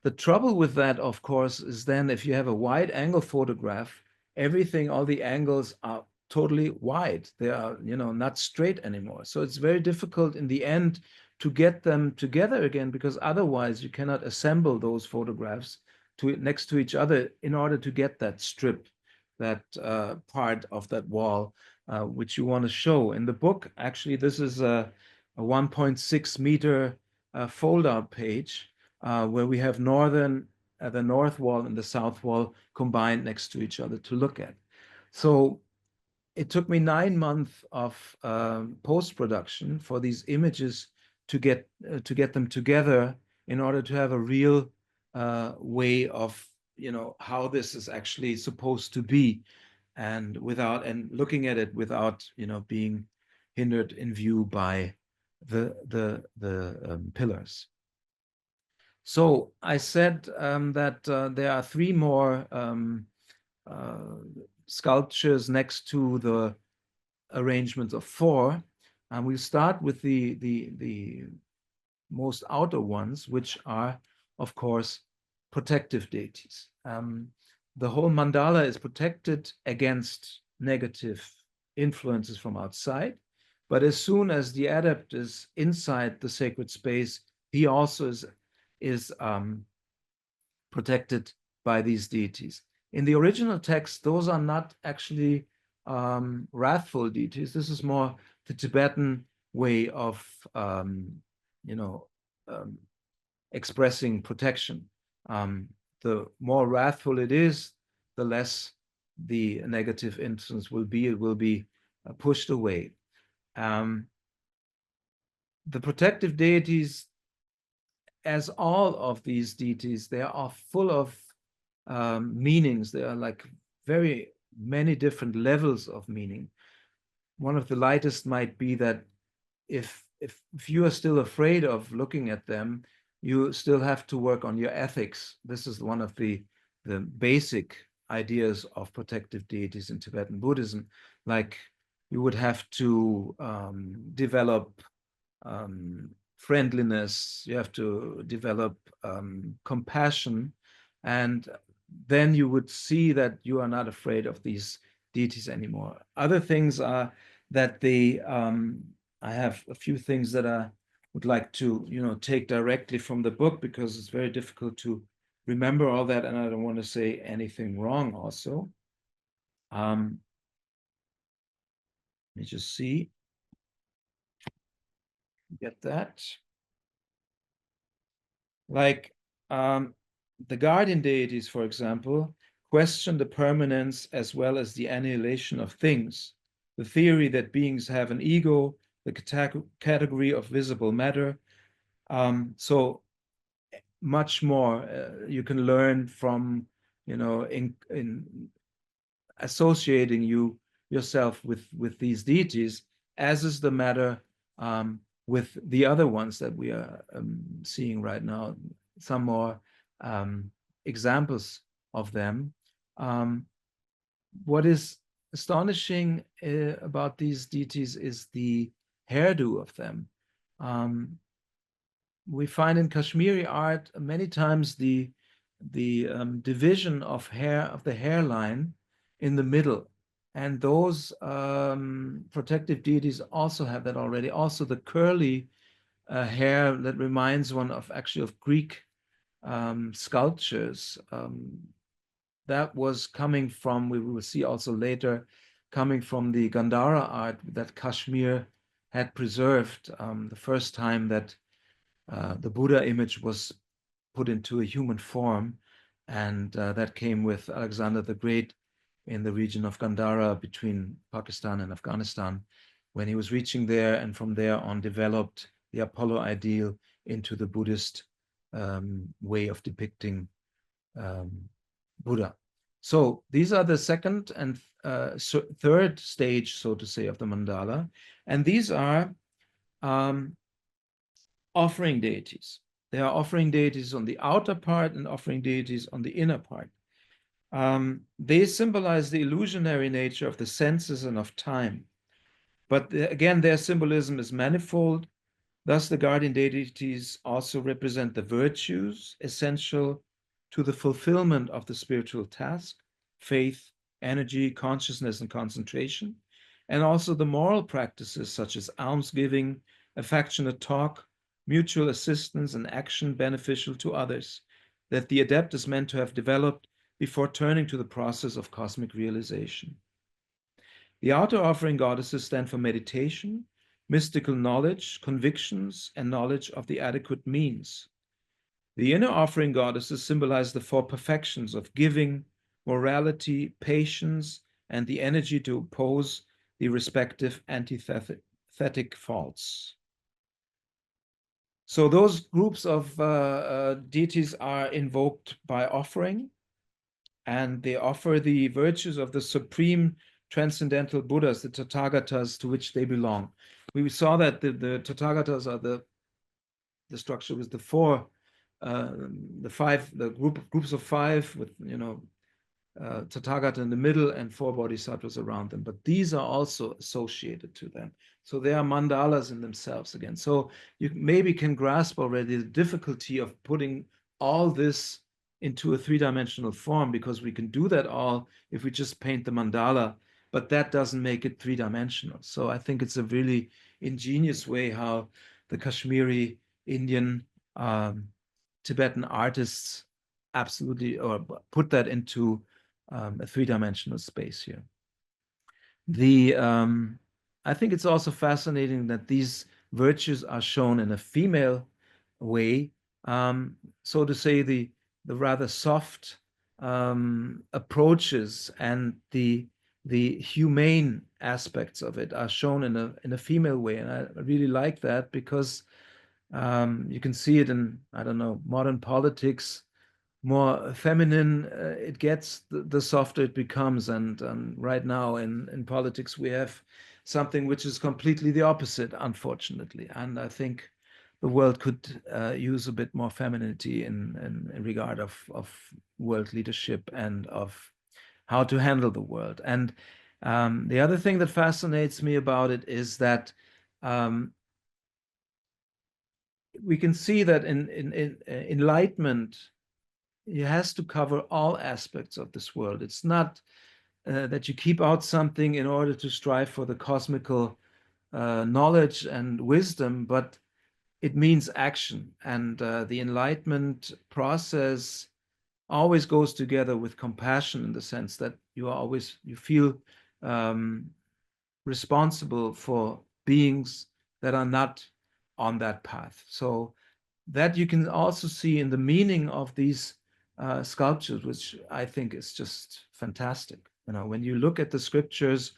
The trouble with that, of course, is then if you have a wide angle photograph, everything, all the angles are totally wide. They are, not straight anymore. So it's very difficult in the end to get them together again, because otherwise you cannot assemble those photographs next to each other in order to get that strip, that part of that wall, which you want to show. In the book, actually, this is a 1.6 meter fold-out page where we have the north wall and the south wall combined next to each other to look at. So it took me 9 months of post-production for these images to get them together in order to have a real way of how this is actually supposed to be, and looking at it without being hindered in view by the pillars. So I said that there are 3 more sculptures next to the arrangements of 4, and we'll start with the most outer ones, which are, of course, protective deities. The whole mandala is protected against negative influences from outside, but as soon as the adept is inside the sacred space, he also is protected by these deities. In the original text, those are not actually wrathful deities. This is more the Tibetan way of, expressing protection. The more wrathful it is, the less the negative influence will be. It will be pushed away. The protective deities, as all of these deities, they are full of meanings. They are like very many different levels of meaning. One of the lightest might be that if you are still afraid of looking at them, you still have to work on your ethics. This is one of the basic ideas of protective deities in Tibetan Buddhism. Like you would have to develop friendliness, you have to develop compassion, and then you would see that you are not afraid of these deities anymore. Other things are that I have a few things that I would like to, take directly from the book, because it's very difficult to remember all that, and I don't want to say anything wrong also. Let me just see. Get that. Like the guardian deities, for example, question the permanence as well as the annihilation of things, the theory that beings have an ego, the category of visible matter. So much more you can learn from, in associating yourself with these deities, as is the matter with the other ones that we are seeing right now. Some more examples of them. What is astonishing about these deities is the hairdo of them. We find in Kashmiri art many times the division of the hairline in the middle, and those protective deities also have that already. Also, the curly hair that reminds one of Greek sculptures. That was coming from, we will see also later, coming from the Gandhara art that Kashmir had preserved the first time that the Buddha image was put into a human form, and that came with Alexander the Great in the region of Gandhara between Pakistan and Afghanistan, when he was reaching there, and from there on developed the Apollo ideal into the Buddhist way of depicting Buddha. So these are the second and third stage, so to say, of the mandala, and these are offering deities. There are offering deities on the outer part and offering deities on the inner part. They symbolize the illusionary nature of the senses and of time. But again, their symbolism is manifold. Thus, the guardian deities also represent the virtues essential to the fulfillment of the spiritual task: faith, energy, consciousness, and concentration, and also the moral practices such as almsgiving, affectionate talk, mutual assistance, and action beneficial to others, that the adept is meant to have developed before turning to the process of cosmic realization. The outer offering goddesses stand for meditation, mystical knowledge, convictions, and knowledge of the adequate means. The inner offering goddesses symbolize the four perfections of giving, morality, patience, and the energy to oppose the respective antithetic faults. So those groups of deities are invoked by offering, and they offer the virtues of the supreme transcendental Buddhas, the Tathagatas, to which they belong. We saw that the Tathagatas are the structure with the four, the groups of five with, Tathagata in the middle and four bodhisattvas around them. But these are also associated to them. So they are mandalas in themselves again. So you maybe can grasp already the difficulty of putting all this into a three-dimensional form, because we can do that all if we just paint the mandala, but that doesn't make it three-dimensional. So I think it's a really ingenious way how the Kashmiri, Indian, Tibetan artists absolutely or put that into a three-dimensional space here. I think it's also fascinating that these virtues are shown in a female way, so to say, the rather soft approaches and the humane aspects of it are shown in a female way, and I really like that, because you can see it in, I don't know, modern politics. More feminine it gets, the softer it becomes. And right now in politics, we have something which is completely the opposite, unfortunately. And I think the world could use a bit more femininity in regard of world leadership and of how to handle the world. And the other thing that fascinates me about it is that we can see that in enlightenment, it has to cover all aspects of this world. It's not that you keep out something in order to strive for the cosmical knowledge and wisdom, but it means action. And the enlightenment process always goes together with compassion, in the sense that you feel responsible for beings that are not on that path. So that you can also see in the meaning of these sculptures, which I think is just fantastic. When you look at the scriptures,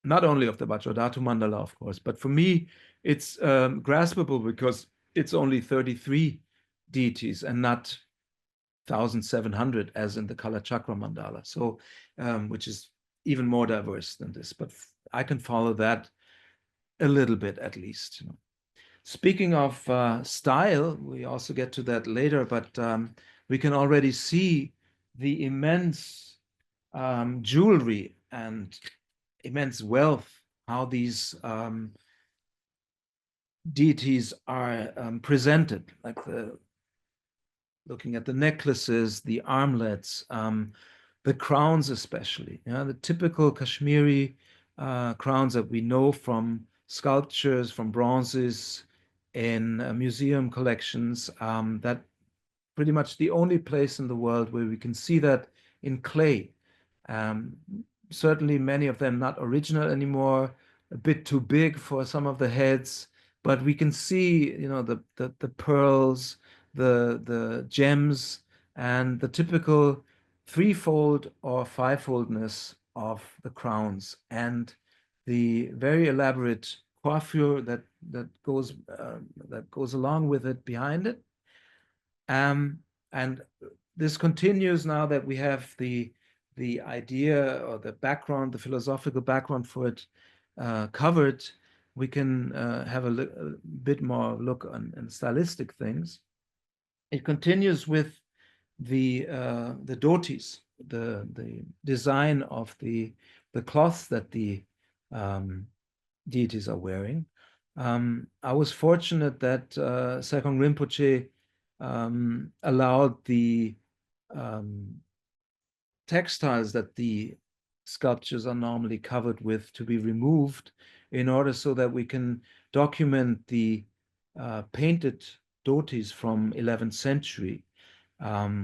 not only of the Vajradhatu Mandala, of course, but for me, it's graspable because it's only 33 deities and not 1,700 as in the Kala Chakra Mandala. So, which is even more diverse than this. But I can follow that a little bit, at least. Speaking of style, we also get to that later, but we can already see the immense jewelry and immense wealth, how these deities are presented, like looking at the necklaces, the armlets, the crowns especially. The typical Kashmiri crowns that we know from sculptures, from bronzes, in museum collections, that pretty much the only place in the world where we can see that in clay. Certainly many of them not original anymore, a bit too big for some of the heads, but we can see, the pearls, the gems, and the typical threefold or fivefoldness of the crowns, and the very elaborate coiffure that goes along with it behind it. And this continues now that we have the idea or the background, the philosophical background for it covered. We can have a bit more look on stylistic things. It continues with the dhotis, the design of the cloth that the deities are wearing. I was fortunate that Sekong Rinpoche allowed the textiles that the sculptures are normally covered with to be removed in order so that we can document the painted dhotis from 11th century,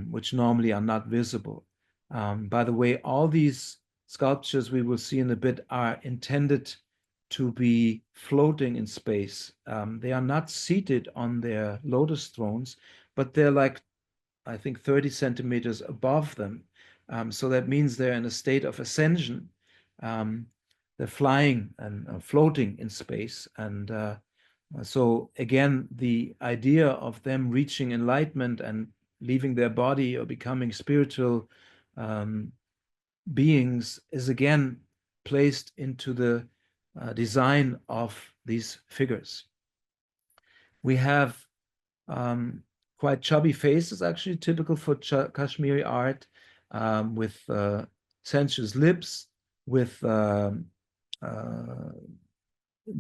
which normally are not visible. By the way, all these sculptures we will see in a bit are intended to be floating in space. They are not seated on their lotus thrones, but they're like, I think, 30 centimeters above them. So that means they're in a state of ascension. They're flying and floating in space. And so again, the idea of them reaching enlightenment and leaving their body or becoming spiritual beings is again placed into the design of these figures. We have quite chubby faces, actually typical for Kashmiri art, with sensuous lips, with the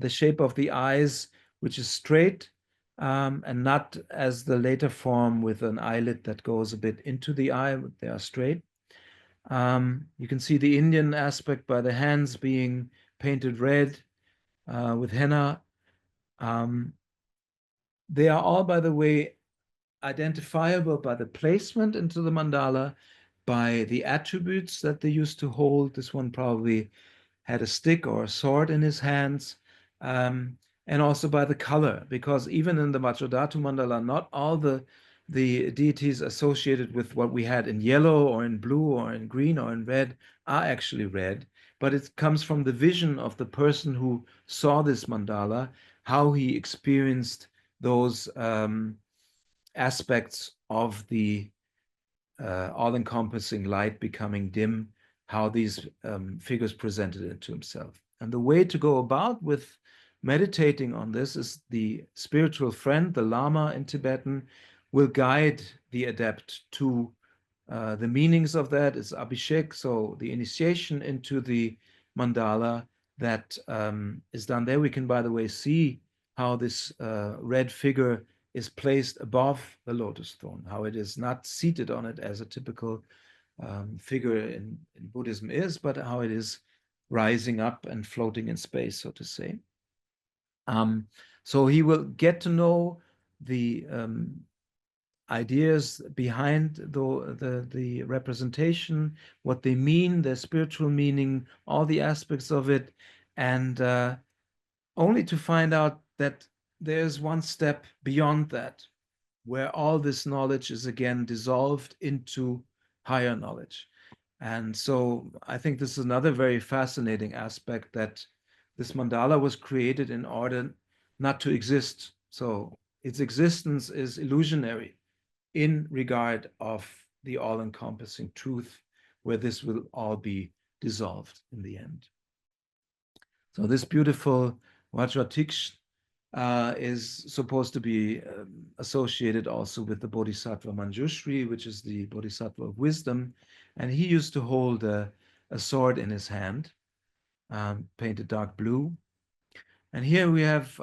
shape of the eyes, which is straight, and not as the later form with an eyelid that goes a bit into the eye. They are straight. You can see the Indian aspect by the hands being painted red with henna. They are all, by the way, identifiable by the placement into the mandala, by the attributes that they used to hold. This one probably had a stick or a sword in his hands, and also by the color, because even in the Vajradhatu mandala, not all the deities associated with what we had in yellow or in blue or in green or in red are actually red, but it comes from the vision of the person who saw this mandala, how he experienced those aspects of the all-encompassing light becoming dim, how these figures presented it to himself. And the way to go about with meditating on this is the spiritual friend, the Lama in Tibetan, will guide the adept to the meanings of that. Is Abhishek, so the initiation into the mandala that is done there. We can, by the way, see how this red figure is placed above the lotus throne, how it is not seated on it as a typical figure in Buddhism is, but how it is rising up and floating in space, so to say. So he will get to know the ideas behind the representation, what they mean, their spiritual meaning, all the aspects of it, and only to find out that there's one step beyond that, where all this knowledge is again dissolved into higher knowledge. And so I think this is another very fascinating aspect, that this mandala was created in order not to exist. So its existence is illusionary in regard of the all-encompassing truth, where this will all be dissolved in the end. So this beautiful Vajratiksh is supposed to be associated also with the Bodhisattva Manjushri, which is the Bodhisattva of wisdom. And he used to hold a sword in his hand, painted dark blue. And here we have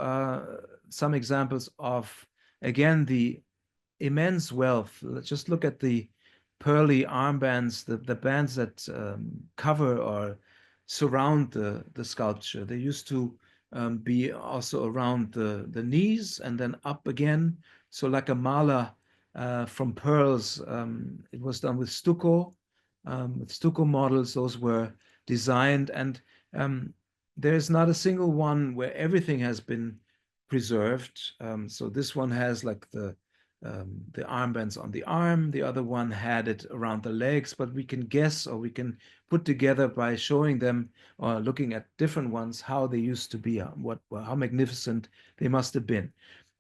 some examples of, again, the immense wealth. Let's just look at the pearly armbands, the bands that cover or surround the sculpture. They used to be also around the knees and then up again. So like a mala from pearls. It was done with stucco models. Those were designed, and there's not a single one where everything has been preserved. So this one has like the armbands on the arm. The other one had it around the legs, but we can guess, or we can put together by showing them or looking at different ones how they used to be, how magnificent they must have been.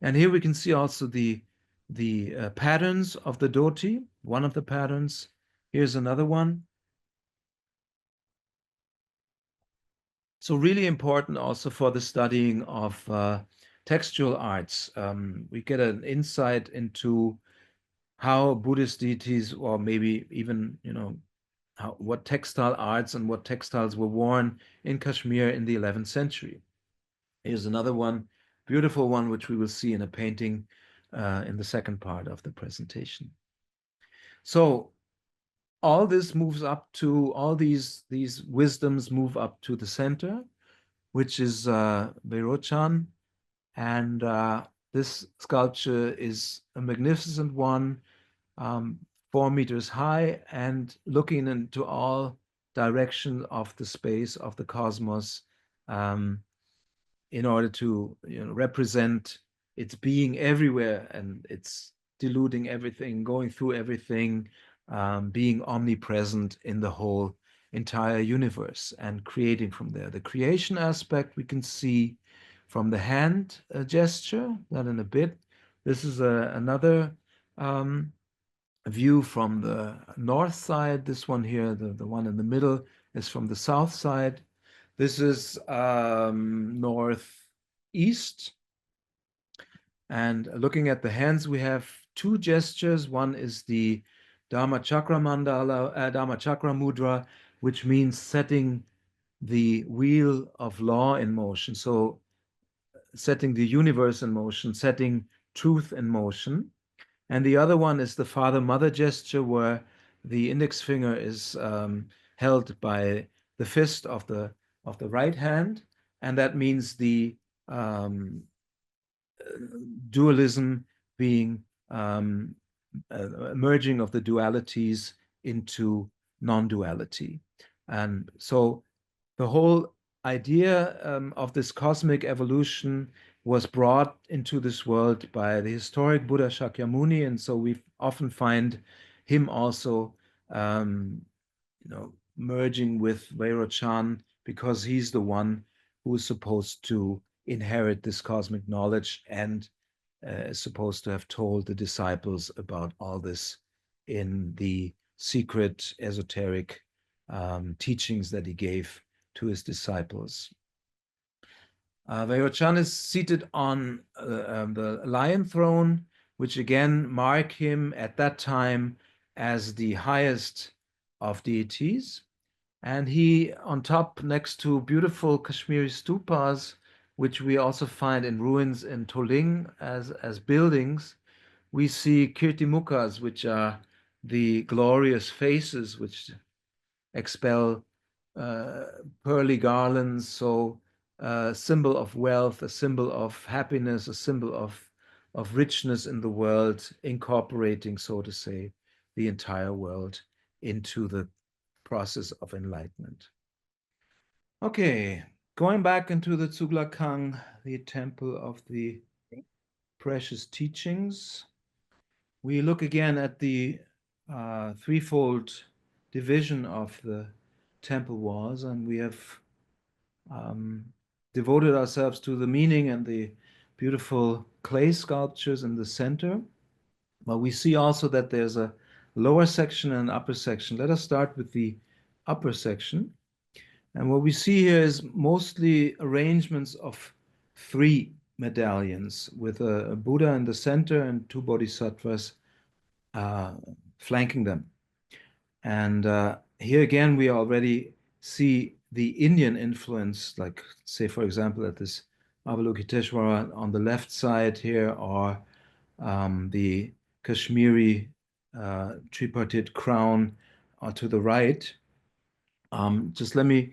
And here we can see also the patterns of the dhoti. One of the patterns. Here's another one. So really important also for the studying of textual arts. We get an insight into how Buddhist deities, or maybe even, what textile arts and what textiles were worn in Kashmir in the 11th century. Here's another one, beautiful one, which we will see in a painting in the second part of the presentation. So all this moves up to, all these wisdoms move up to the center, which is Vairochan. And this sculpture is a magnificent one, 4 meters high, and looking into all directions of the space of the cosmos, in order to represent its being everywhere, and it's diluting everything, going through everything, being omnipresent in the whole entire universe and creating from there. The creation aspect we can see from the hand gesture, that in a bit. This is another view from the north side. This one here, the one in the middle, is from the south side. This is northeast. And looking at the hands, we have two gestures. One is the Dharma Chakra Mandala, Dharma Chakra Mudra, which means setting the wheel of law in motion. So setting the universe in motion, setting truth in motion. And the other one is the father-mother gesture, where the index finger is held by the fist of the right hand, and that means the dualism being merging of the dualities into non-duality. And so the whole idea of this cosmic evolution was brought into this world by the historic Buddha Shakyamuni, and so we often find him also, merging with Vairochan, because he's the one who is supposed to inherit this cosmic knowledge and is supposed to have told the disciples about all this in the secret esoteric teachings that he gave to his disciples. Vairochan is seated on the lion throne, which again mark him at that time as the highest of deities. And he, on top, next to beautiful Kashmiri stupas, which we also find in ruins in Toling as buildings, we see kirtimukhas, which are the glorious faces which expel pearly garlands, so a symbol of wealth, a symbol of happiness, a symbol of richness in the world, incorporating, so to say, the entire world into the process of enlightenment. Okay, going back into the Tsuglakang, the temple of the precious teachings, we look again at the threefold division of the temple walls, and we have devoted ourselves to the meaning and the beautiful clay sculptures in the center. But we see also that there's a lower section and an upper section. Let us start with the upper section. And what we see here is mostly arrangements of 3 medallions with a Buddha in the center and 2 bodhisattvas flanking them. And here again, we already see the Indian influence, like, say, for example, at this Avalokiteshvara on the left side here, or the Kashmiri tripartite crown to the right. Just let me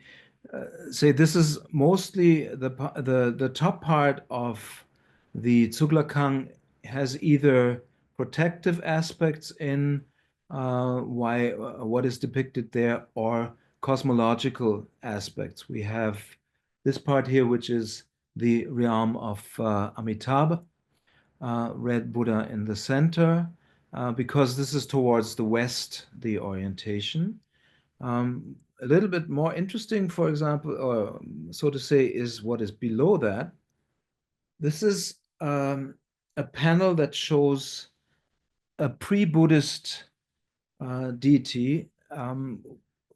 say, this is mostly the top part of the Tsuglakang has either protective aspects in what is depicted there, or cosmological aspects. We have this part here, which is the realm of Amitabha, red Buddha in the center, because this is towards the west, the orientation. A little bit more interesting, for example, or so to say, is what is below that. This is a panel that shows a pre-Buddhist deity,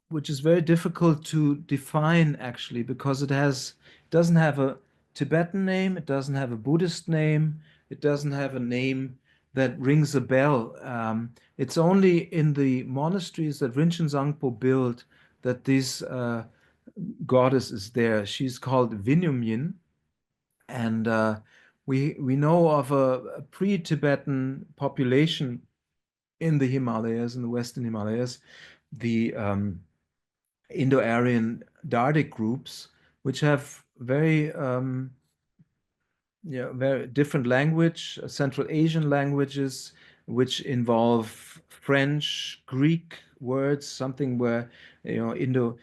which is very difficult to define, actually, because it doesn't have a Tibetan name, it doesn't have a Buddhist name, it doesn't have a name that rings a bell. It's only in the monasteries that Rinchen Zangpo built that this goddess is there. She's called Vinyumyin, and we know of a pre-Tibetan population in the Himalayas, in the Western Himalayas, the Indo-Aryan Dardic groups, which have very very different language, Central Asian languages, which involve French, Greek words, something where Indo-Aryan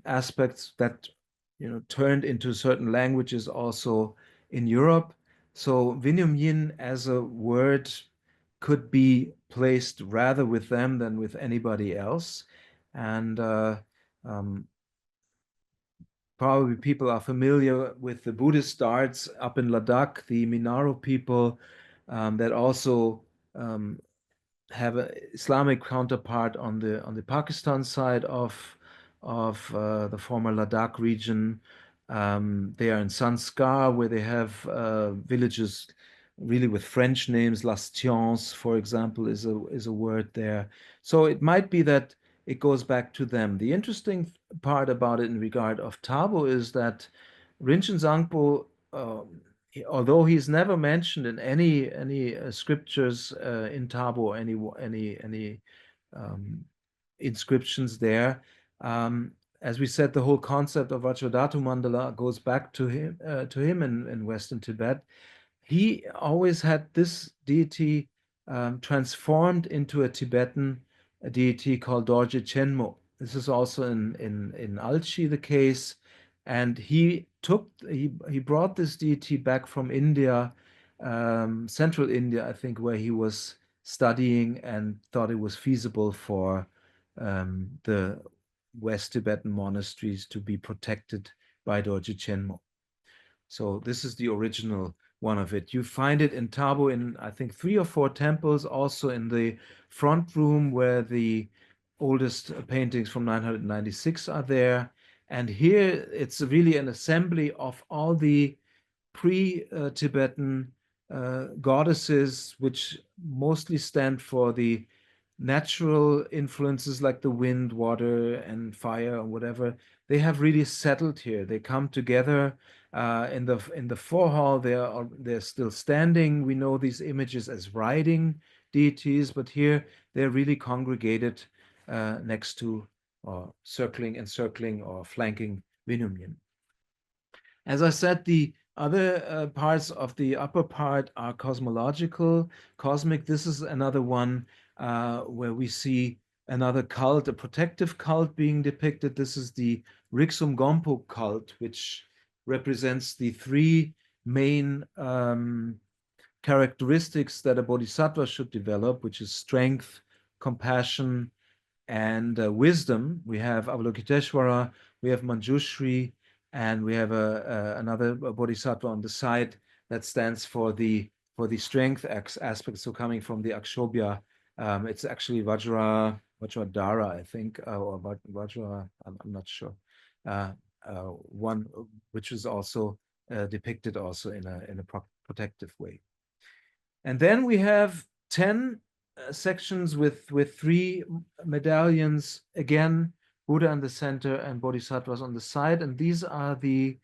aspects that turned into certain languages also in Europe. So Vinyam Yin as a word could be placed rather with them than with anybody else. And um, probably people are familiar with the Buddhist darts up in Ladakh, the Minaro people that also have an Islamic counterpart on the Pakistan side of the former Ladakh region. They are in Sanskar, where they have villages really with French names. Lastiens, for example, is a word there. So it might be that it goes back to them. The interesting part about it in regard of Tabo is that Rinchen Zangpo, although he's never mentioned in any scriptures in Tabo or any inscriptions there, as we said, the whole concept of Vajradhatu Mandala goes back to him in Western Tibet. He always had this deity transformed into a Tibetan deity called Dorje Chenmo. This is also in Alchi the case, and he brought this deity back from India, central India, I think, where he was studying and thought it was feasible for the West Tibetan monasteries to be protected by Dorje Chenmo. So this is the original one of it. You find it in Tabo in, I think, 3 or 4 temples, also in the front room where the oldest paintings from 996 are there. And here it's really an assembly of all the pre-Tibetan goddesses, which mostly stand for the natural influences like the wind, water, and fire, or whatever. They have really settled here. They come together in the forehall. They're still standing. We know these images as riding deities, but here they're really congregated next to, or circling, encircling, or flanking Vinumyin. As I said, the other parts of the upper part are cosmological, cosmic. This is another one where we see another cult, a protective cult being depicted. This is the Riksum Gompo cult, which represents the 3 main characteristics that a bodhisattva should develop, which is strength, compassion, and wisdom. We have Avalokiteshvara, we have Manjushri, and we have another bodhisattva on the side that stands for the strength aspect. So coming from the Akshobhya, it's actually Vajradhara, I think, or Vajra. I'm not sure. One which is also depicted also in a protective way. And then we have 10 sections with 3 medallions, again, Buddha in the center and bodhisattvas on the side. And these are the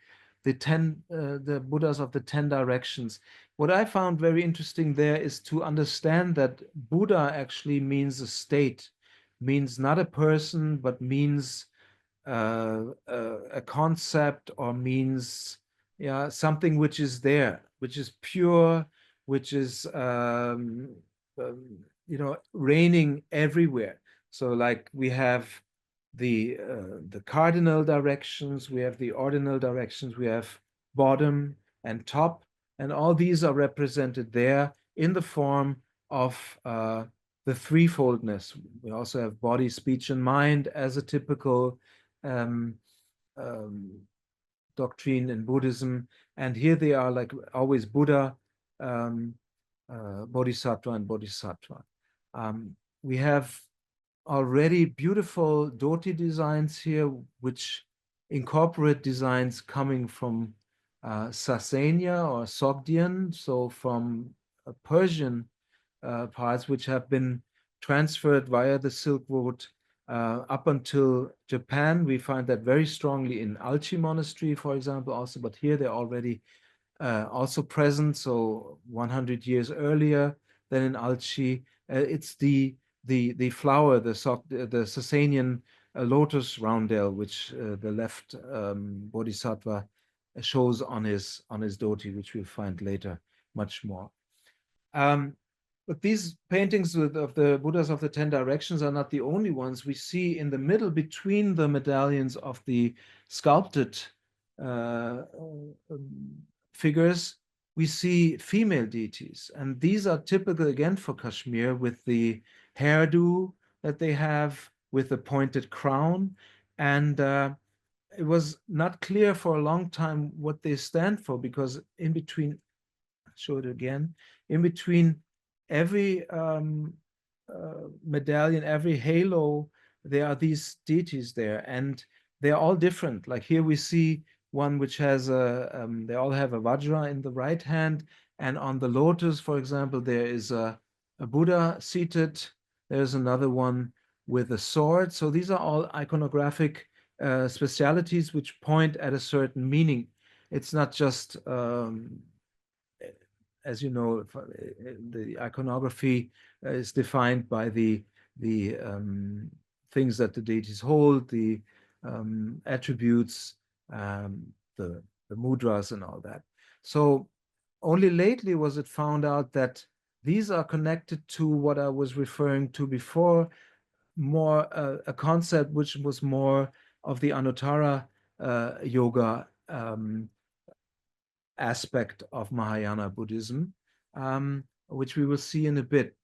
Buddhas of the 10 directions. What I found very interesting there is to understand that Buddha actually means a state, means not a person, but means a concept, or means something which is there, which is pure, which is reigning everywhere. So like we have the cardinal directions, we have the ordinal directions, we have bottom and top, and all these are represented there in the form of the threefoldness. We also have body, speech, and mind as a typical doctrine in Buddhism. And here they are, like always, Buddha, Bodhisattva, and Bodhisattva. We have already beautiful dhoti designs here, which incorporate designs coming from Sasania or Sogdian, so from Persian parts, which have been transferred via the Silk Road up until Japan. We find that very strongly in Alchi Monastery, for example, also, but here they're already also present, so 100 years earlier than in Alchi. It's the flower, the Sasanian lotus roundel, which the left bodhisattva shows on his dhoti, which we'll find later much more. But these paintings of the Buddhas of the 10 directions are not the only ones. We see in the middle, between the medallions of the sculpted figures, we see female deities. And these are typical, again, for Kashmir, with the hairdo that they have, with the pointed crown. And it was not clear for a long time what they stand for, because in between, show it again, in between every medallion, every halo, there are these deities there, and they're all different. Like here we see one which has they all have a vajra in the right hand, and on the lotus, for example, there is a Buddha seated. There's another one with a sword. So these are all iconographic specialities which point at a certain meaning. It's not just as you know, the iconography is defined by the things that the deities hold, the attributes, the mudras and all that. So only lately was it found out that these are connected to what I was referring to before, more a concept which was more of the Anuttara yoga aspect of Mahayana Buddhism, which we will see in a bit,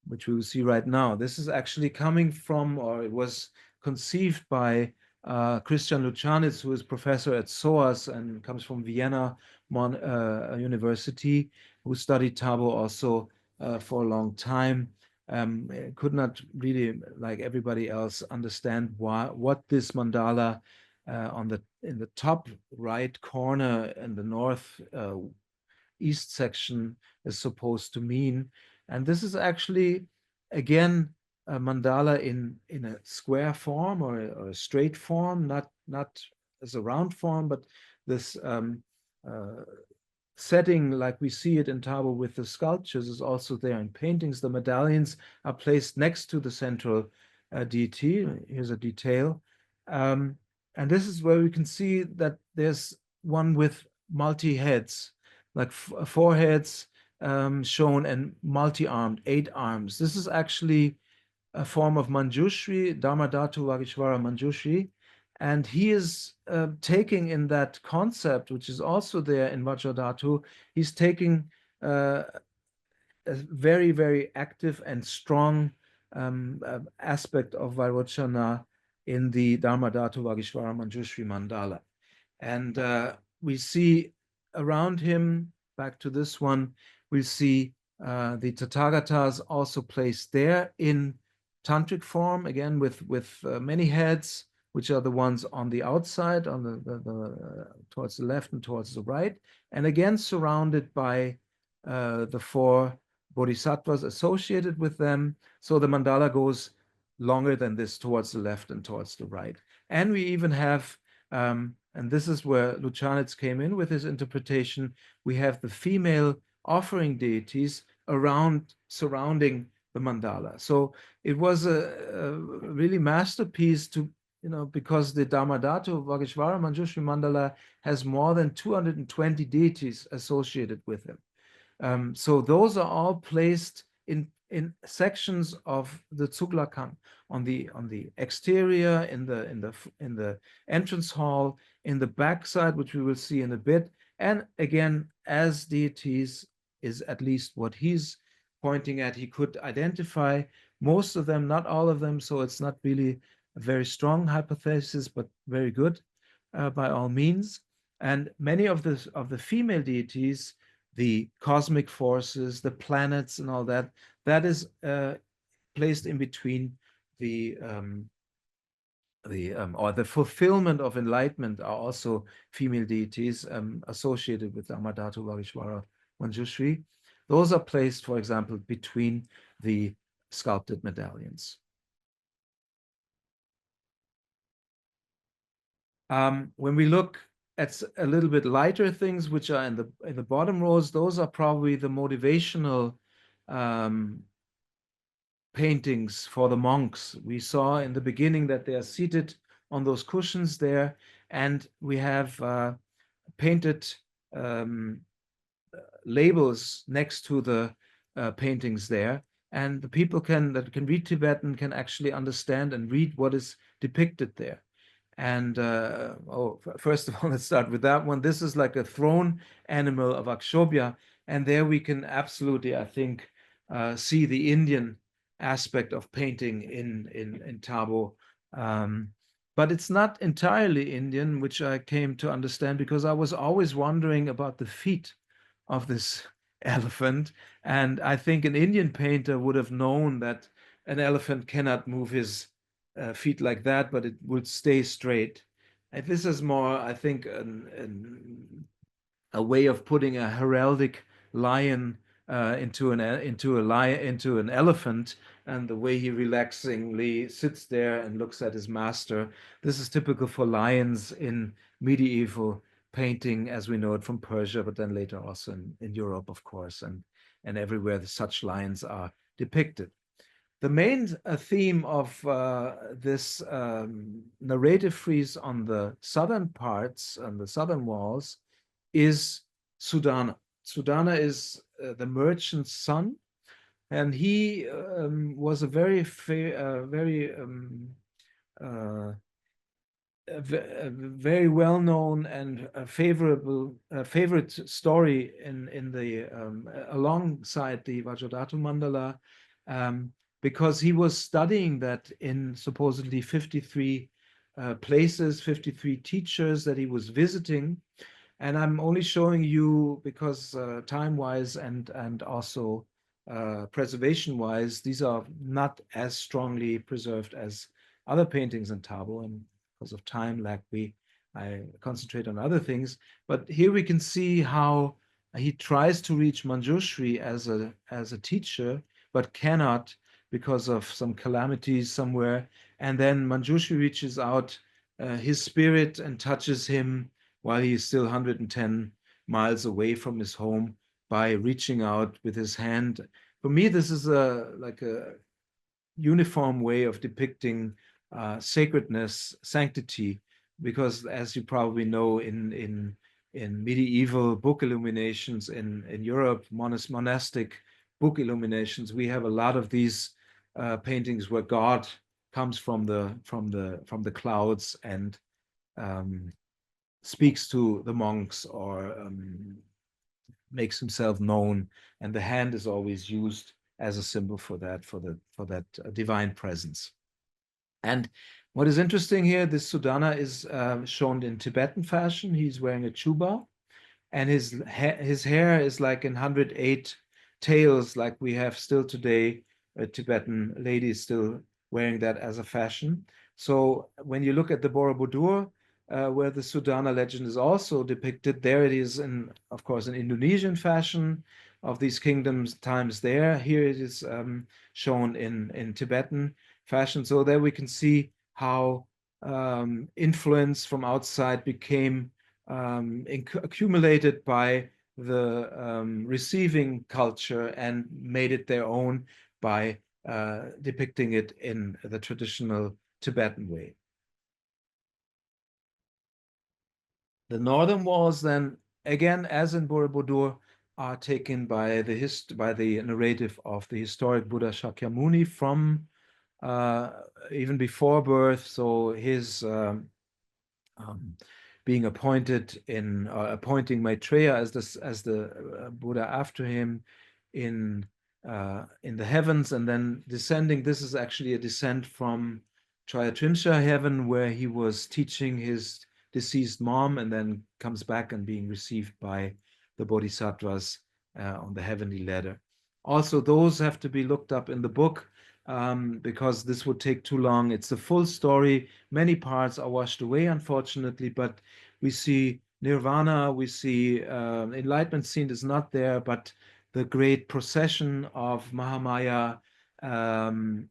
which we will see right now. This is actually coming from, or it was conceived by Christian Lucanitz, who is professor at SOAS and comes from Vienna University, who studied Tabo also for a long time. Could not really, like everybody else, understand what this mandala in the top right corner in the north east section is supposed to mean. And this is actually, again, a mandala in a square form or a straight form, not as a round form, but this setting like we see it in Tabo with the sculptures is also there in paintings. The medallions are placed next to the central deity. Here's a detail. And this is where we can see that there's one with multi-heads, like four heads shown, and multi-armed, 8 arms. This is actually a form of Manjushri, Dharmadhatu Vagishvara Manjushri. And he is taking in that concept, which is also there in Vajradhatu, he's taking a very, very active and strong aspect of Vairochana in the Dharmadhatu Vagishvara Manjushri mandala. And we see around him, back to this one, we see the Tathagatas also placed there in tantric form, again with many heads, which are the ones on the outside, on the towards the left and towards the right, and again surrounded by the 4 bodhisattvas associated with them. So the mandala goes longer than this towards the left and towards the right. And we even have, and this is where Lucanitz came in with his interpretation, we have the female offering deities surrounding the mandala. So it was a really masterpiece to, because the Dharmadhatu Vagishvara Manjushri mandala has more than 220 deities associated with him. So those are all placed in sections of the Tsuglakang, on the exterior, in the entrance hall, in the backside, which we will see in a bit, and again as deities is at least what he's pointing at. He could identify most of them, not all of them, so it's not really a very strong hypothesis, but very good by all means. And many of the female deities, the cosmic forces, the planets and all that, that is placed in between or the fulfillment of enlightenment are also female deities associated with Dharmadhatu Vagishvara Manjushri. Those are placed, for example, between the sculpted medallions. When we look at a little bit lighter things, which are in the bottom rows, those are probably the motivational paintings for the monks. We saw in the beginning that they are seated on those cushions there, and we have painted labels next to the paintings there, and the people that can read Tibetan can actually understand and read what is depicted there. And first of all, let's start with that one. This is like a thrown animal of Akshobhya, and there we can absolutely, I think, see the Indian aspect of painting in Tabo. But it's not entirely Indian, which I came to understand because I was always wondering about the feet of this elephant. And I think an Indian painter would have known that an elephant cannot move his feet like that, but it would stay straight. And this is more, I think, a way of putting a heraldic lion into an elephant, and the way he relaxingly sits there and looks at his master. This is typical for lions in medieval painting as we know it from Persia, but then later also in Europe, of course, and everywhere such lions are depicted. The main theme of this narrative frieze on the southern parts, on the southern walls, is Sudana. Sudana is the merchant's son, and he was a very very well-known and favorite story in the alongside the Vajradhatu Mandala, because he was studying that in supposedly 53 places, 53 teachers that he was visiting. And I'm only showing you because time-wise and also preservation-wise, these are not as strongly preserved as other paintings in Tabo, and because of time lag, I concentrate on other things. But here we can see how he tries to reach Manjushri as a teacher, but cannot because of some calamities somewhere. And then Manjushri reaches out his spirit and touches him while he is still 110 miles away from his home by reaching out with his hand. For me, this is like a uniform way of depicting sacredness, sanctity, because as you probably know, in medieval book illuminations in Europe, monastic book illuminations, we have a lot of these paintings where God comes from the clouds and speaks to the monks or makes himself known, and the hand is always used as a symbol for that divine presence. And what is interesting here, this Sudana is shown in Tibetan fashion. He's wearing a chuba, and his hair is like in 108 tails, like we have still today. Tibetan ladies still wearing that as a fashion. So when you look at the Borobudur, where the Sudana legend is also depicted, there it is of course, an Indonesian fashion of these kingdoms times there. Here it is shown in Tibetan fashion. So there we can see how influence from outside became accumulated by the receiving culture and made it their own by depicting it in the traditional Tibetan way. The northern walls then, again, as in Borobudur, are taken by the narrative of the historic Buddha Shakyamuni from even before birth. So his being appointed appointing Maitreya as the Buddha after him in the heavens, and then descending. This is actually a descent from Triatrimsha heaven, where he was teaching his deceased mom, and then comes back and being received by the bodhisattvas on the heavenly ladder. Also, those have to be looked up in the book because this would take too long. It's a full story. Many parts are washed away, unfortunately, but we see nirvana, we see enlightenment scene is not there, but the great procession of Mahamaya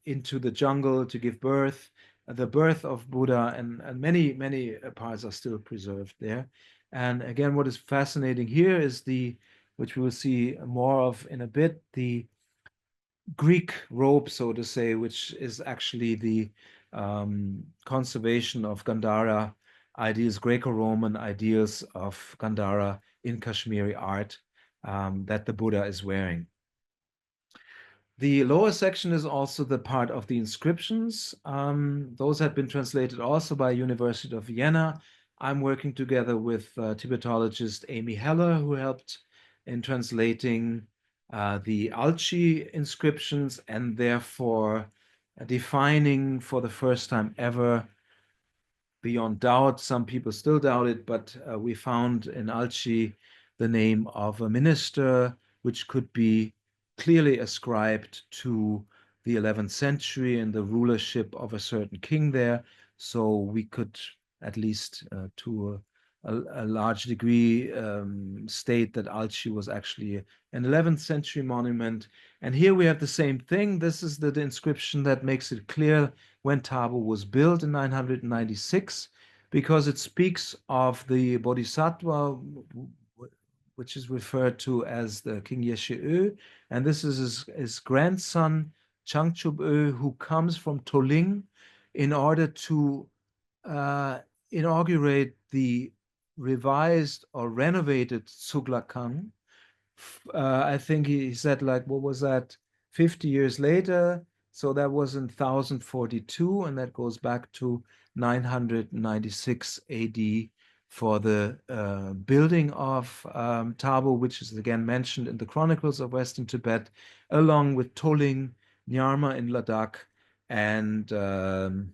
into the jungle to give birth, the birth of Buddha, and many, many parts are still preserved there. And again, what is fascinating here is which we will see more of in a bit, the Greek robe, so to say, which is actually the conservation of Gandhara ideals, Greco-Roman ideals of Gandhara in Kashmiri art that the Buddha is wearing. The lower section is also the part of the inscriptions. Those have been translated also by University of Vienna. I'm working together with Tibetologist Amy Heller, who helped in translating the Alchi inscriptions and therefore defining for the first time ever, beyond doubt, some people still doubt it, but we found in Alchi the name of a minister, which could be clearly ascribed to the 11th century and the rulership of a certain king there. So we could, at least to a large degree, state that Alchi was actually an 11th century monument. And here we have the same thing. This is the inscription that makes it clear when Tabo was built in 996, because it speaks of the Bodhisattva, which is referred to as the King Yeshe-Ö, and this is his grandson, Changchub-Ö, who comes from Toling in order to inaugurate the revised or renovated Tsuglakang. I think he said, like, what was that, 50 years later? So that was in 1042, and that goes back to 996 AD for the building of Tabo, which is again mentioned in the Chronicles of Western Tibet, along with Toling, Nyarma in Ladakh, and the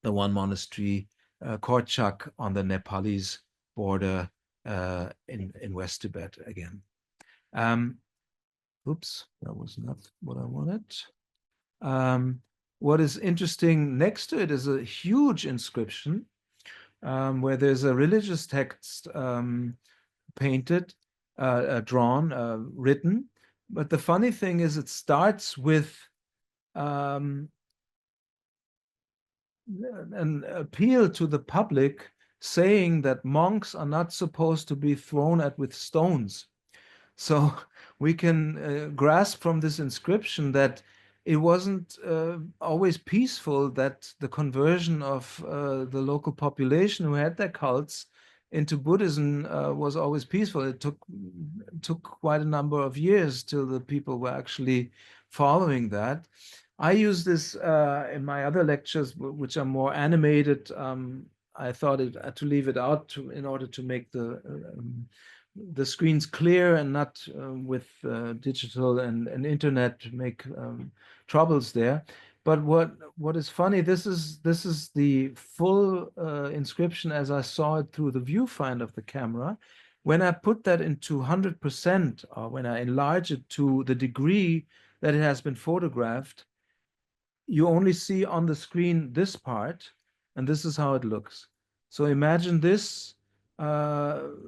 one monastery, Korchak, on the Nepalese border in West Tibet again. Oops, that was not what I wanted. What is interesting next to it is a huge inscription where there's a religious text painted, drawn, written. But the funny thing is it starts with an appeal to the public saying that monks are not supposed to be thrown at with stones. So we can grasp from this inscription that it wasn't always peaceful, that the conversion of the local population who had their cults into Buddhism was always peaceful. It took quite a number of years till the people were actually following that. I use this in my other lectures, which are more animated. I thought to leave it out in order to make the screens clear and not with digital and internet make troubles there. But what is funny, this is the full inscription as I saw it through the viewfinder of the camera. When I put that into 100%, or when I enlarge it to the degree that it has been photographed, you only see on the screen this part, and this is how it looks. So imagine this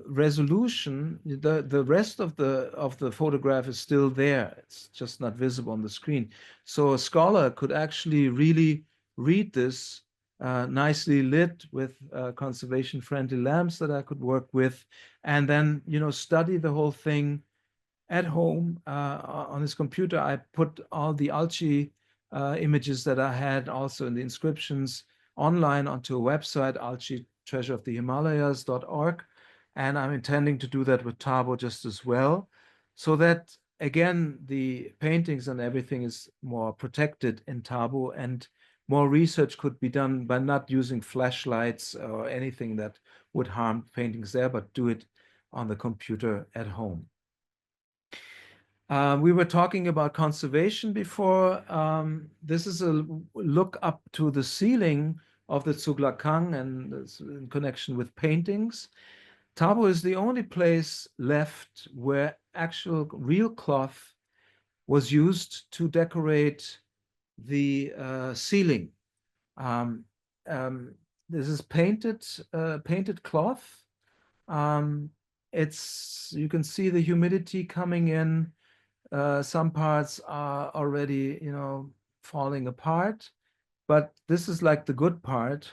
resolution. The rest of the photograph is still there. It's just not visible on the screen. So a scholar could actually really read this nicely lit with conservation-friendly lamps that I could work with, and then study the whole thing at home on his computer. I put all the Alchi images that I had also in the inscriptions online onto a website, alchitreasureofthehimalayas.org, and I'm intending to do that with Tabo just as well, so that again the paintings and everything is more protected in Tabo, and more research could be done by not using flashlights or anything that would harm paintings there, but do it on the computer at home. We were talking about conservation before. This is a look up to the ceiling of the Tsuglakang and in connection with paintings. Tabo is the only place left where actual real cloth was used to decorate the ceiling. This is painted cloth. You can see the humidity coming in. Some parts are already, falling apart, but this is like the good part.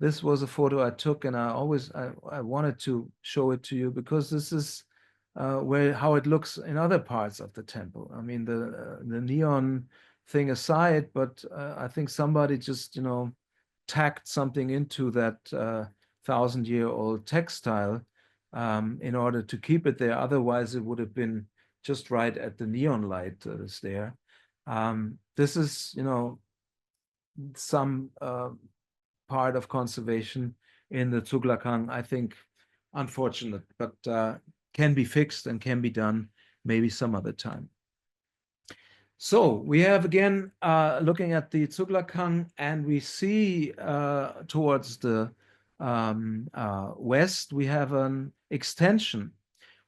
This was a photo I took, and I wanted to show it to you because this is how it looks in other parts of the temple. I mean, the neon thing aside, but I think somebody just tacked something into that 1,000-year-old textile in order to keep it there. Otherwise, it would have been just right at the neon light that's there. This is, some part of conservation in the Tuglakan, I think, unfortunate, but can be fixed and can be done maybe some other time. So we have again looking at the Tuglakan, and we see towards the west, we have an extension.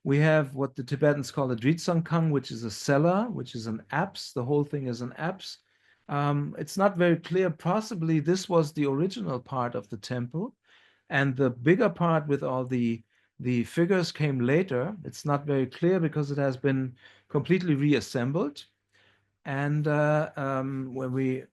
We have what the Tibetans call a Dritsangkang, which is a cellar, which is an apse. The whole thing is an apse. It's not very clear. Possibly this was the original part of the temple, and the bigger part with all the figures came later. It's not very clear because it has been completely reassembled. And when we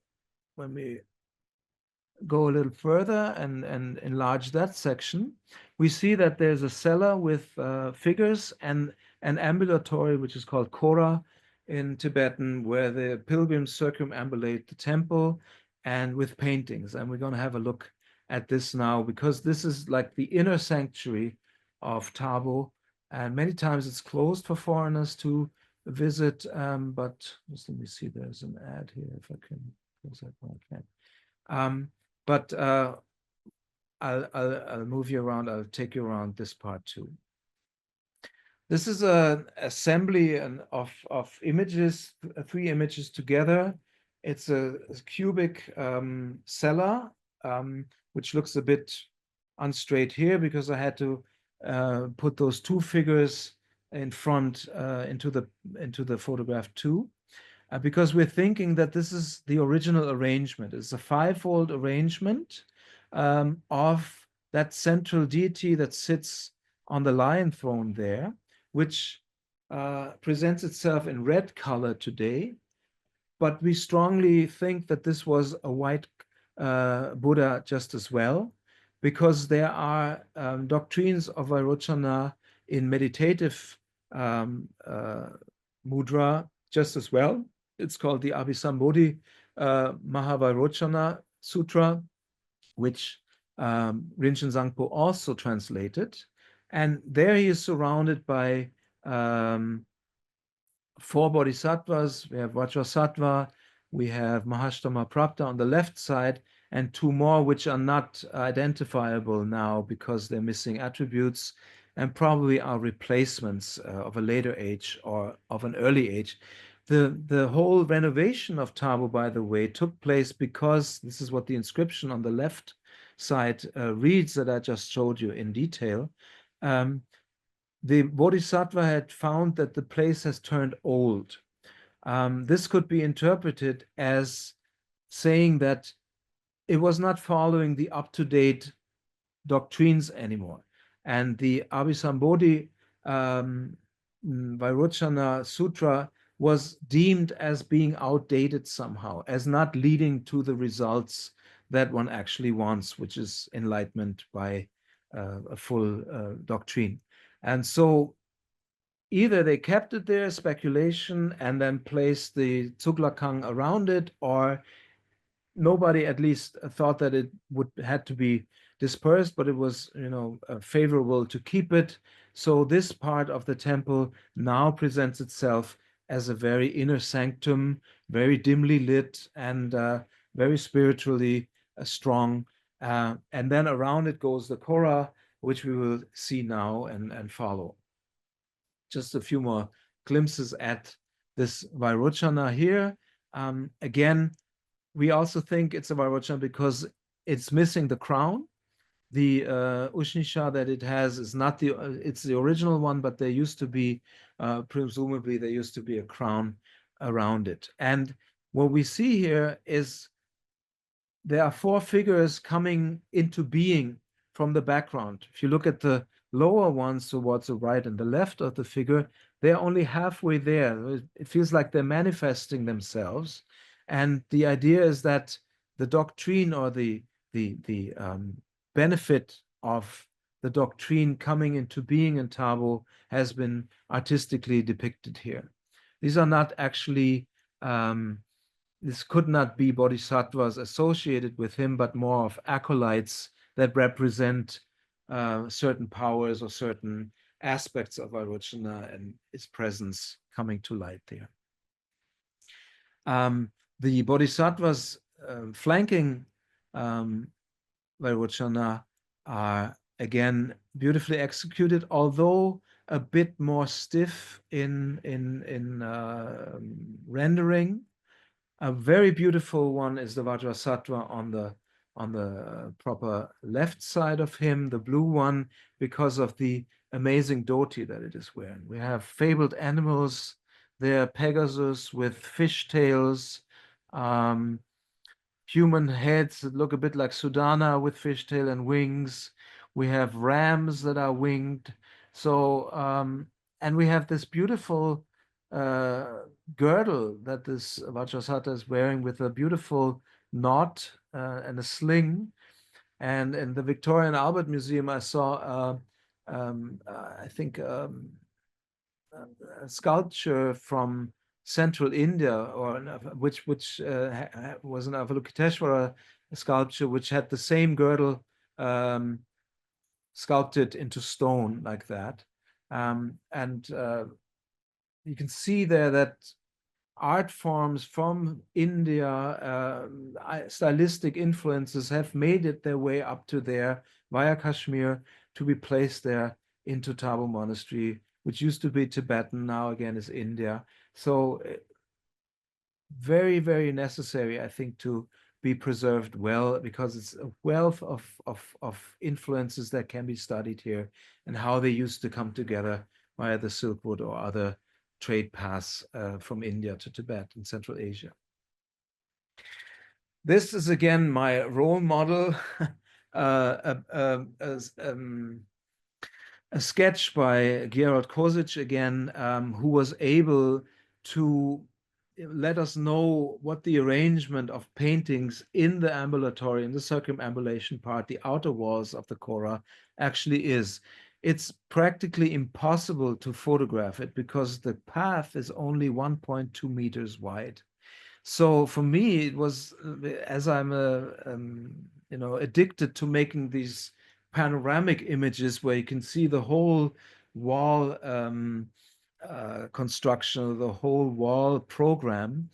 go a little further and enlarge that section, we see that there's a cellar with figures and an ambulatory, which is called Kora in Tibetan, where the pilgrims circumambulate the temple and with paintings. And we're going to have a look at this now because this is like the inner sanctuary of Tabo. And many times it's closed for foreigners to visit. But just let me see, there's an ad here if I can close that one. I can. But I'll move you around. I'll take you around this part too. This is an assembly of images, 3 images together. It's a cubic cellar, which looks a bit unstraight here because I had to put those 2 figures in front into the photograph too. Because we're thinking that this is the original arrangement. It's a 5-fold arrangement of that central deity that sits on the lion throne there, which presents itself in red color today. But we strongly think that this was a white Buddha just as well, because there are doctrines of Vairochana in meditative mudra just as well. It's called the Abhisambodhi Mahavairochana Sutra, which Rinchen Zangpo also translated. And there he is surrounded by 4 bodhisattvas. We have Vajrasattva, we have Mahashtama Prapta on the left side, and 2 more which are not identifiable now because they're missing attributes and probably are replacements of a later age or of an early age. The whole renovation of Tabo, by the way, took place because this is what the inscription on the left side reads that I just showed you in detail. The Bodhisattva had found that the place has turned old. This could be interpreted as saying that it was not following the up-to-date doctrines anymore. And the Abhisambodhi Vairochana Sutra was deemed as being outdated somehow, as not leading to the results that one actually wants, which is enlightenment by a full doctrine. And so either they kept it there, speculation, and then placed the Tuglakan around it, or nobody at least thought that it had to be dispersed, but it was favorable to keep it. So this part of the temple now presents itself as a very inner sanctum, very dimly lit and very spiritually strong. And then around it goes the Kora, which we will see now and follow. Just a few more glimpses at this Vairochana here. Again, we also think it's a Vairochana because it's missing the crown. The Ushnisha that it has is not it's the original one, but there used to be, presumably there used to be a crown around it. And what we see here is there are 4 figures coming into being from the background. If you look at the lower ones towards the right and the left of the figure, they're only halfway there. It feels like they're manifesting themselves. And the idea is that the doctrine or the benefit of the doctrine coming into being in Tabo has been artistically depicted here. These are not actually, this could not be bodhisattvas associated with him, but more of acolytes that represent certain powers or certain aspects of Vairocana and its presence coming to light there. The bodhisattvas flanking Vairocana are again beautifully executed, although a bit more stiff in rendering. A very beautiful one is the Vajrasattva on the proper left side of him, the blue one, because of the amazing dhoti that it is wearing. We have fabled animals there, Pegasus with fish tails, human heads that look a bit like Sudana with fishtail and wings. We have rams that are winged. So, and we have this beautiful girdle that this Vajrasattva is wearing with a beautiful knot and a sling. And in the Victoria and Albert Museum, I saw, I think, a sculpture from central India, or which was an Avalokiteshvara sculpture, which had the same girdle sculpted into stone like that. And you can see there that art forms from India, stylistic influences have made it their way up to there via Kashmir to be placed there into Tabo Monastery, which used to be Tibetan, now again is India. So very, very necessary, I think, to be preserved well, because it's a wealth of influences that can be studied here and how they used to come together via the Silk Road or other trade paths from India to Tibet in Central Asia. This is again my role model, a sketch by Gerard Kosic again, who was able to let us know what the arrangement of paintings in the ambulatory, in the circumambulation part, the outer walls of the Kora actually is. It's practically impossible to photograph it because the path is only 1.2 meters wide. So for me, it was, as I'm addicted to making these panoramic images where you can see the whole wall construction, the whole wall program.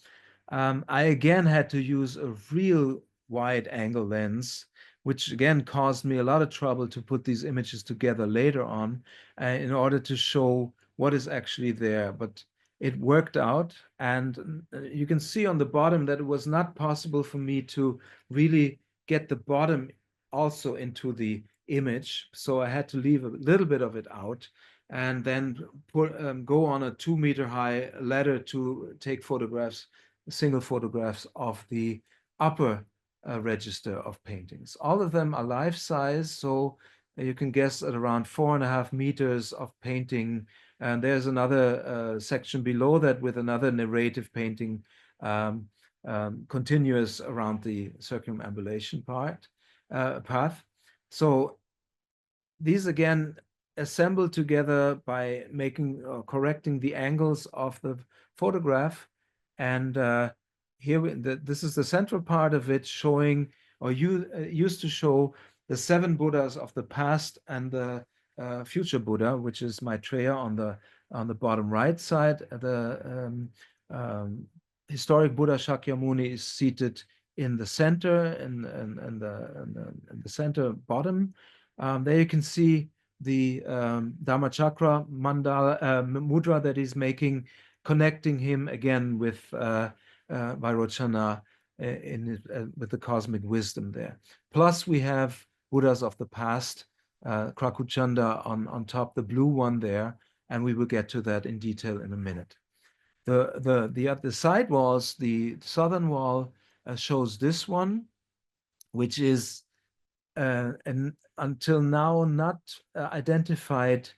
I again had to use a real wide angle lens, which again caused me a lot of trouble to put these images together later on in order to show what is actually there. But it worked out, and you can see on the bottom that it was not possible for me to really get the bottom also into the image, so I had to leave a little bit of it out and then go on a 2-meter high ladder to take photographs, single photographs of the upper register of paintings. All of them are life size, so you can guess at around 4.5 meters of painting. And there's another section below that with another narrative painting continuous around the circumambulation path. So these again assembled together by making correcting the angles of the photograph. And here this is the central part of it, showing, or used to show, the 7 Buddhas of the past and the future Buddha, which is Maitreya on the bottom right side. The historic Buddha Shakyamuni is seated in the center, in the center bottom. There you can see the Dhammachakra mandala mudra that he's making, connecting him again with Vairocana with the cosmic wisdom there. Plus we have Buddhas of the past, Krakuchanda on top, the blue one there, and we will get to that in detail in a minute. The side walls, the southern wall shows this one, which is an until now not identified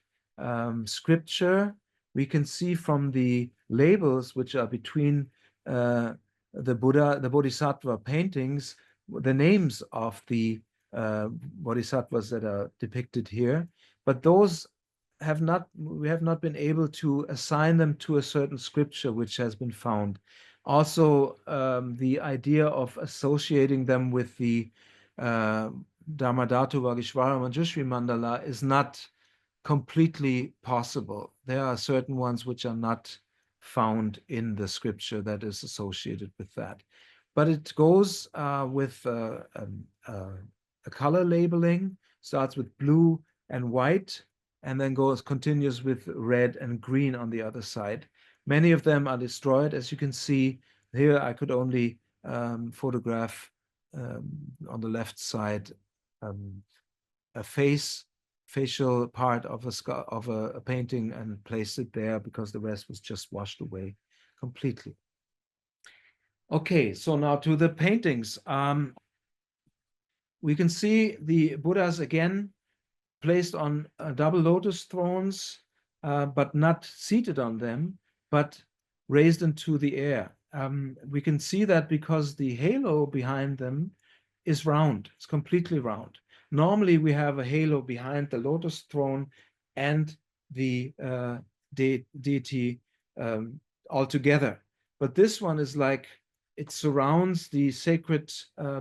scripture, we can see from the labels which are between the Buddha, the Bodhisattva paintings, the names of the Bodhisattvas that are depicted here, but those we have not been able to assign them to a certain scripture which has been found. Also, the idea of associating them with the Dharmadhatu Vagishvara Manjushri Mandala is not completely possible. There are certain ones which are not found in the scripture that is associated with that. But it goes with a color labeling, starts with blue and white, and then continues with red and green on the other side. Many of them are destroyed. As you can see here, I could only photograph on the left side a facial part of a painting and place it there because the rest was just washed away completely. Okay, so now to the paintings. We can see the Buddhas again placed on double lotus thrones, but not seated on them, but raised into the air. We can see that because the halo behind them is round. It's completely round. Normally, we have a halo behind the lotus throne and the deity altogether. But this one is like it surrounds the sacred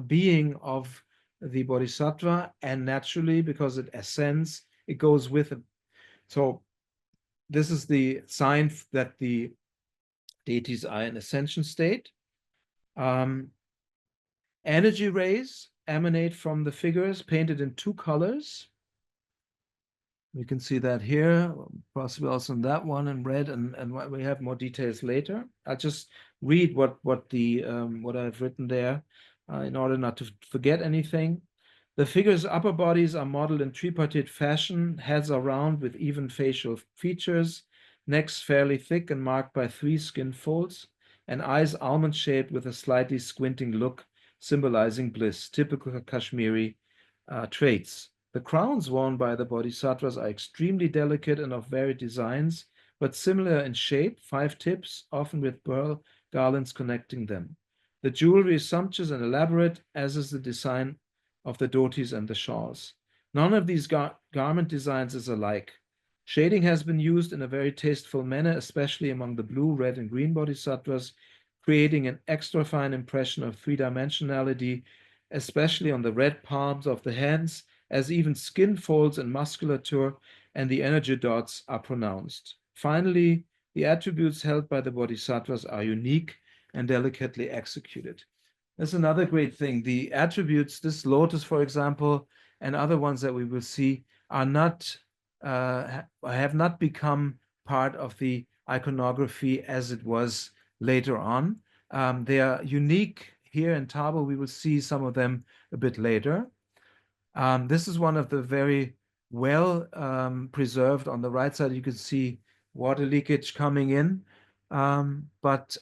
being of the bodhisattva, and naturally, because it ascends, it goes with him. So this is the sign that the deities are in ascension state. Energy rays emanate from the figures painted in two colors. We can see that here, possibly also in that one in red, and we have more details later. I'll just read what I've written there in order not to forget anything. The figures' upper bodies are modeled in tripartite fashion. Heads are round with even facial features, necks fairly thick and marked by 3 skin folds, and eyes almond-shaped with a slightly squinting look, symbolizing bliss, typical Kashmiri traits. The crowns worn by the bodhisattvas are extremely delicate and of varied designs, but similar in shape, 5 tips, often with pearl garlands connecting them. The jewelry is sumptuous and elaborate, as is the design of the dhotis and the shawls. None of these garment designs is alike. Shading has been used in a very tasteful manner, especially among the blue, red, and green bodhisattvas, creating an extra fine impression of 3-dimensionality, especially on the red palms of the hands, as even skin folds and musculature and the energy dots are pronounced. Finally, the attributes held by the bodhisattvas are unique and delicately executed. That's another great thing. The attributes, this lotus, for example, and other ones that we will see, are not have not become part of the iconography as it was later on. They are unique here in Tabo. We will see some of them a bit later. This is one of the very well preserved. On the right side, you can see water leakage coming in, but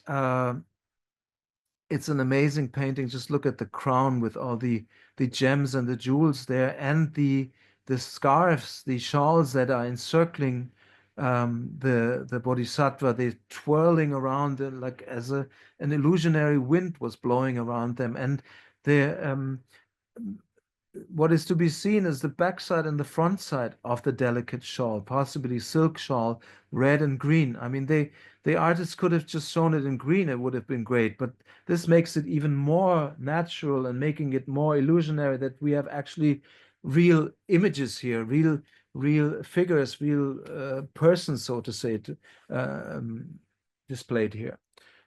it's an amazing painting. Just look at the crown with all the gems and the jewels there, and the scarves, the shawls that are encircling the bodhisattva. They're twirling around like as an illusionary wind was blowing around them, and the what is to be seen is the backside and the front side of the delicate shawl, possibly silk shawl, red and green. I mean, the artist could have just shown it in green, it would have been great, but this makes it even more natural and making it more illusionary that we have actually real images here, real figures, real persons, so to say, displayed here.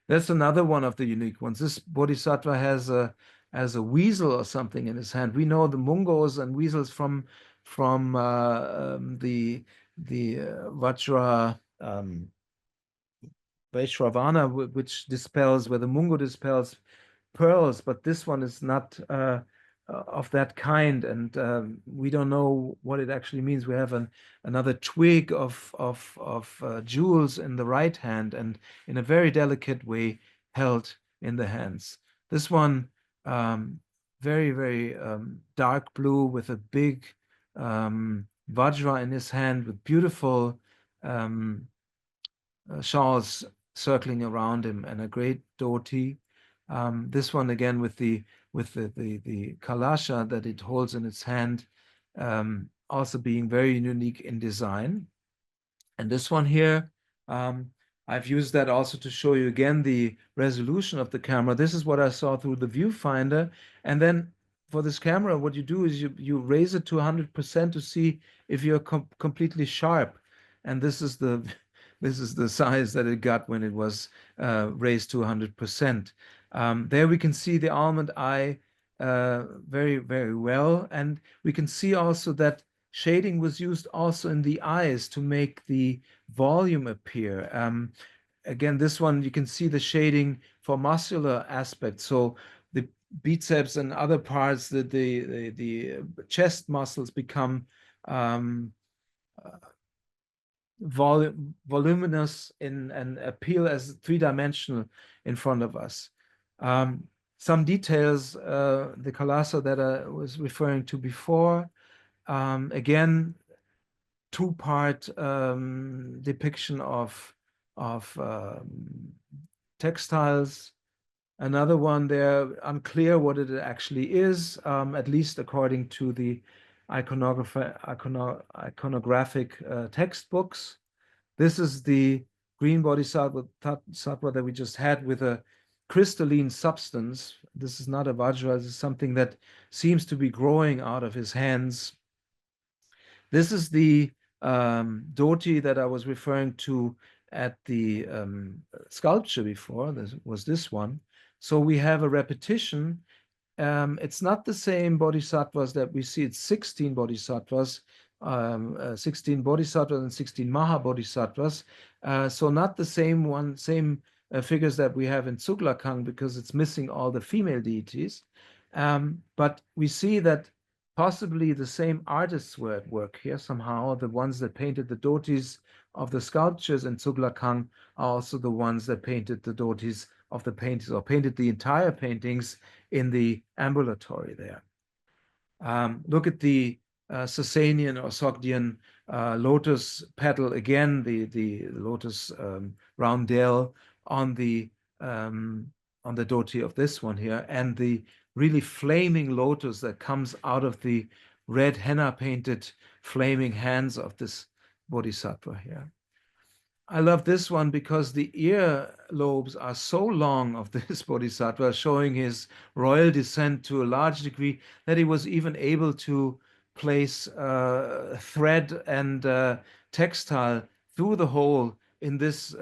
That's another one of the unique ones. This bodhisattva has a weasel or something in his hand. We know the mungos and weasels from the Vajra Vaishravana, which dispels, where the mungo dispels pearls, but this one is not of that kind, and we don't know what it actually means. We have another twig of jewels in the right hand and in a very delicate way held in the hands. This one, very, very dark blue with a big Vajra in his hand with beautiful shawls circling around him, and a great dhoti. This one again with the kalasha that it holds in its hand, also being very unique in design. And this one here, I've used that also to show you again the resolution of the camera. This is what I saw through the viewfinder. And then for this camera, what you do is you raise it to 100% to see if you're completely sharp. And this is the this is the size that it got when it was raised to 100%. There we can see the almond eye very, very well. And we can see also that shading was used also in the eyes to make the volume appear. Again, this one, you can see the shading for muscular aspects. So the biceps and other parts, the chest muscles become voluminous and appeal as three-dimensional in front of us. Some details, the Kalasa that I was referring to before, again, two-part depiction of textiles. Another one there, unclear what it actually is, at least according to the iconographic textbooks. This is the green bodhisattva that we just had with a crystalline substance. This is not a vajra, this is something that seems to be growing out of his hands. This is the dhoti that I was referring to at the sculpture before. This was this one. So we have a repetition. It's not the same bodhisattvas that we see. It's 16 bodhisattvas, 16 bodhisattvas and 16 maha bodhisattvas. So not the same figures that we have in Tsuklakang, because it's missing all the female deities. But we see that possibly the same artists were at work here somehow. The ones that painted the dhotis of the sculptures in Tsuklakang are also the ones that painted the dhotis of the paintings, or painted the entire paintings in the ambulatory there. Look at the Sasanian or Sogdian lotus petal, again, the lotus roundel on the dhoti of this one here, and the really flaming lotus that comes out of the red henna painted flaming hands of this bodhisattva here. I love this one because the ear lobes are so long of this bodhisattva, showing his royal descent to a large degree, that he was even able to place thread and textile through the hole in this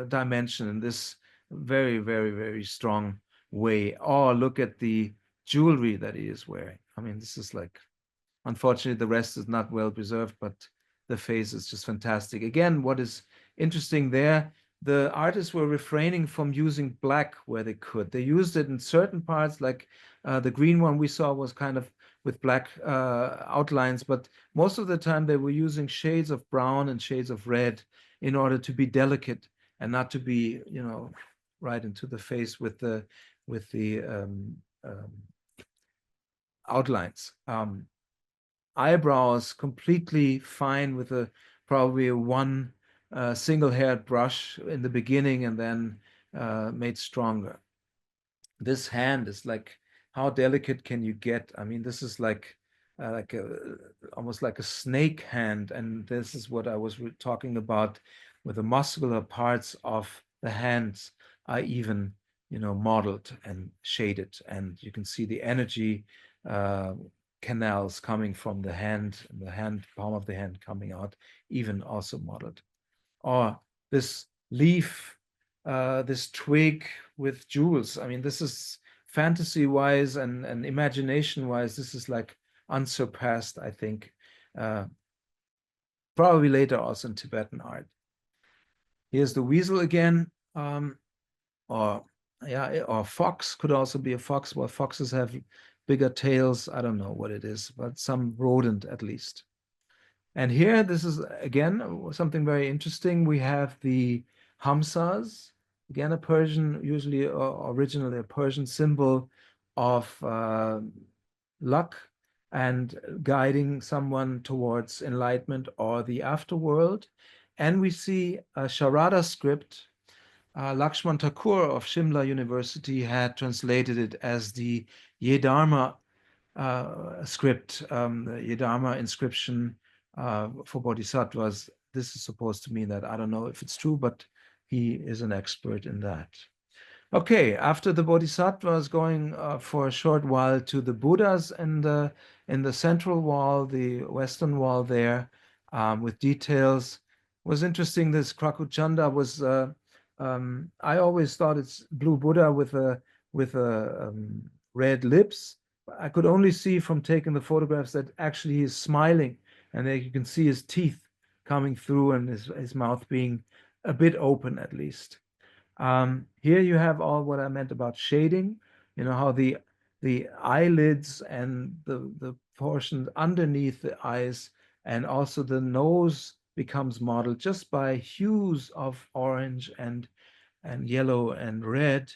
dimension, in this very, very, very strong way. Or look at the jewelry that he is wearing. I mean, this is like, unfortunately, the rest is not well preserved, but the face is just fantastic. Again, what is interesting there, the artists were refraining from using black where they could. They used it in certain parts, like the green one we saw was kind of with black outlines, but most of the time they were using shades of brown and shades of red in order to be delicate and not to be, you know, right into the face with the outlines. Eyebrows completely fine with probably one single-haired brush in the beginning and then made stronger. This hand is like, how delicate can you get? I mean, this is like almost like a snake hand, and this is what I was talking about, with the muscular parts of the hands are even, you know, modeled and shaded, and you can see the energy canals coming from the hand, and the palm of the hand coming out, even also modeled. Or this leaf, this twig with jewels. I mean, this is fantasy-wise and imagination-wise, this is like unsurpassed, I think. Probably later also in Tibetan art. Here's the weasel again, or fox, could also be a fox. Well, foxes have bigger tails. I don't know what it is, but some rodent at least. And here, this is again something very interesting. We have the hamsas, again a Persian, usually originally a Persian symbol of luck and guiding someone towards enlightenment or the afterworld. And we see a Sharada script. Lakshman Thakur of Shimla University had translated it as the Yedharma script, the Yedharma inscription for bodhisattvas. This is supposed to mean that. I don't know if it's true, but he is an expert in that. Okay, after the bodhisattvas, going for a short while to the Buddhas in the central wall, the western wall there, with details. Was interesting. This Krakuchanda was. I always thought it's blue Buddha with a red lips. I could only see from taking the photographs that actually he is smiling, and there you can see his teeth coming through and his mouth being a bit open at least. Here you have all what I meant about shading, you know, how the eyelids and the portions underneath the eyes and also the nose becomes modeled just by hues of orange and yellow and red,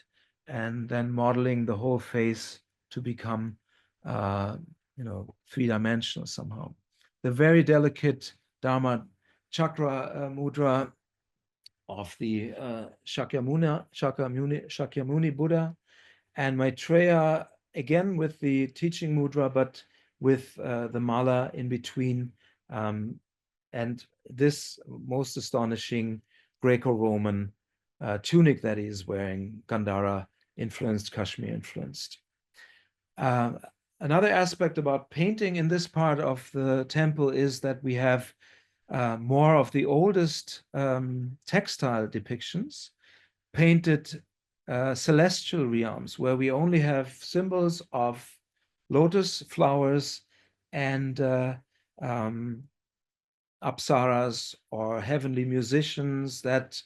and then modeling the whole face to become, you know, three-dimensional somehow. The very delicate Dharma chakra mudra of the Shakyamuni Buddha, and Maitreya again with the teaching mudra, but with the mala in between, and this most astonishing Greco-Roman tunic that he is wearing, Gandhara influenced, Kashmir influenced. Another aspect about painting in this part of the temple is that we have more of the oldest textile depictions, painted celestial realms, where we only have symbols of lotus flowers and apsaras or heavenly musicians that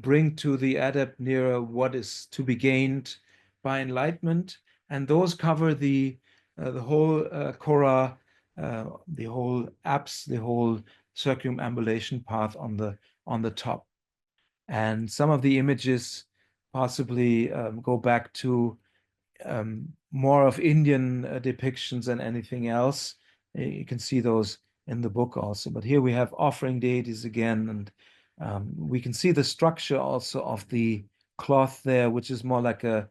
bring to the adept nearer what is to be gained by enlightenment. And those cover the whole Kora, the whole apse, the whole circumambulation path on the top. And some of the images possibly go back to more of Indian depictions than anything else. You can see those in the book also. But here we have offering deities again, and we can see the structure also of the cloth there, which is more like a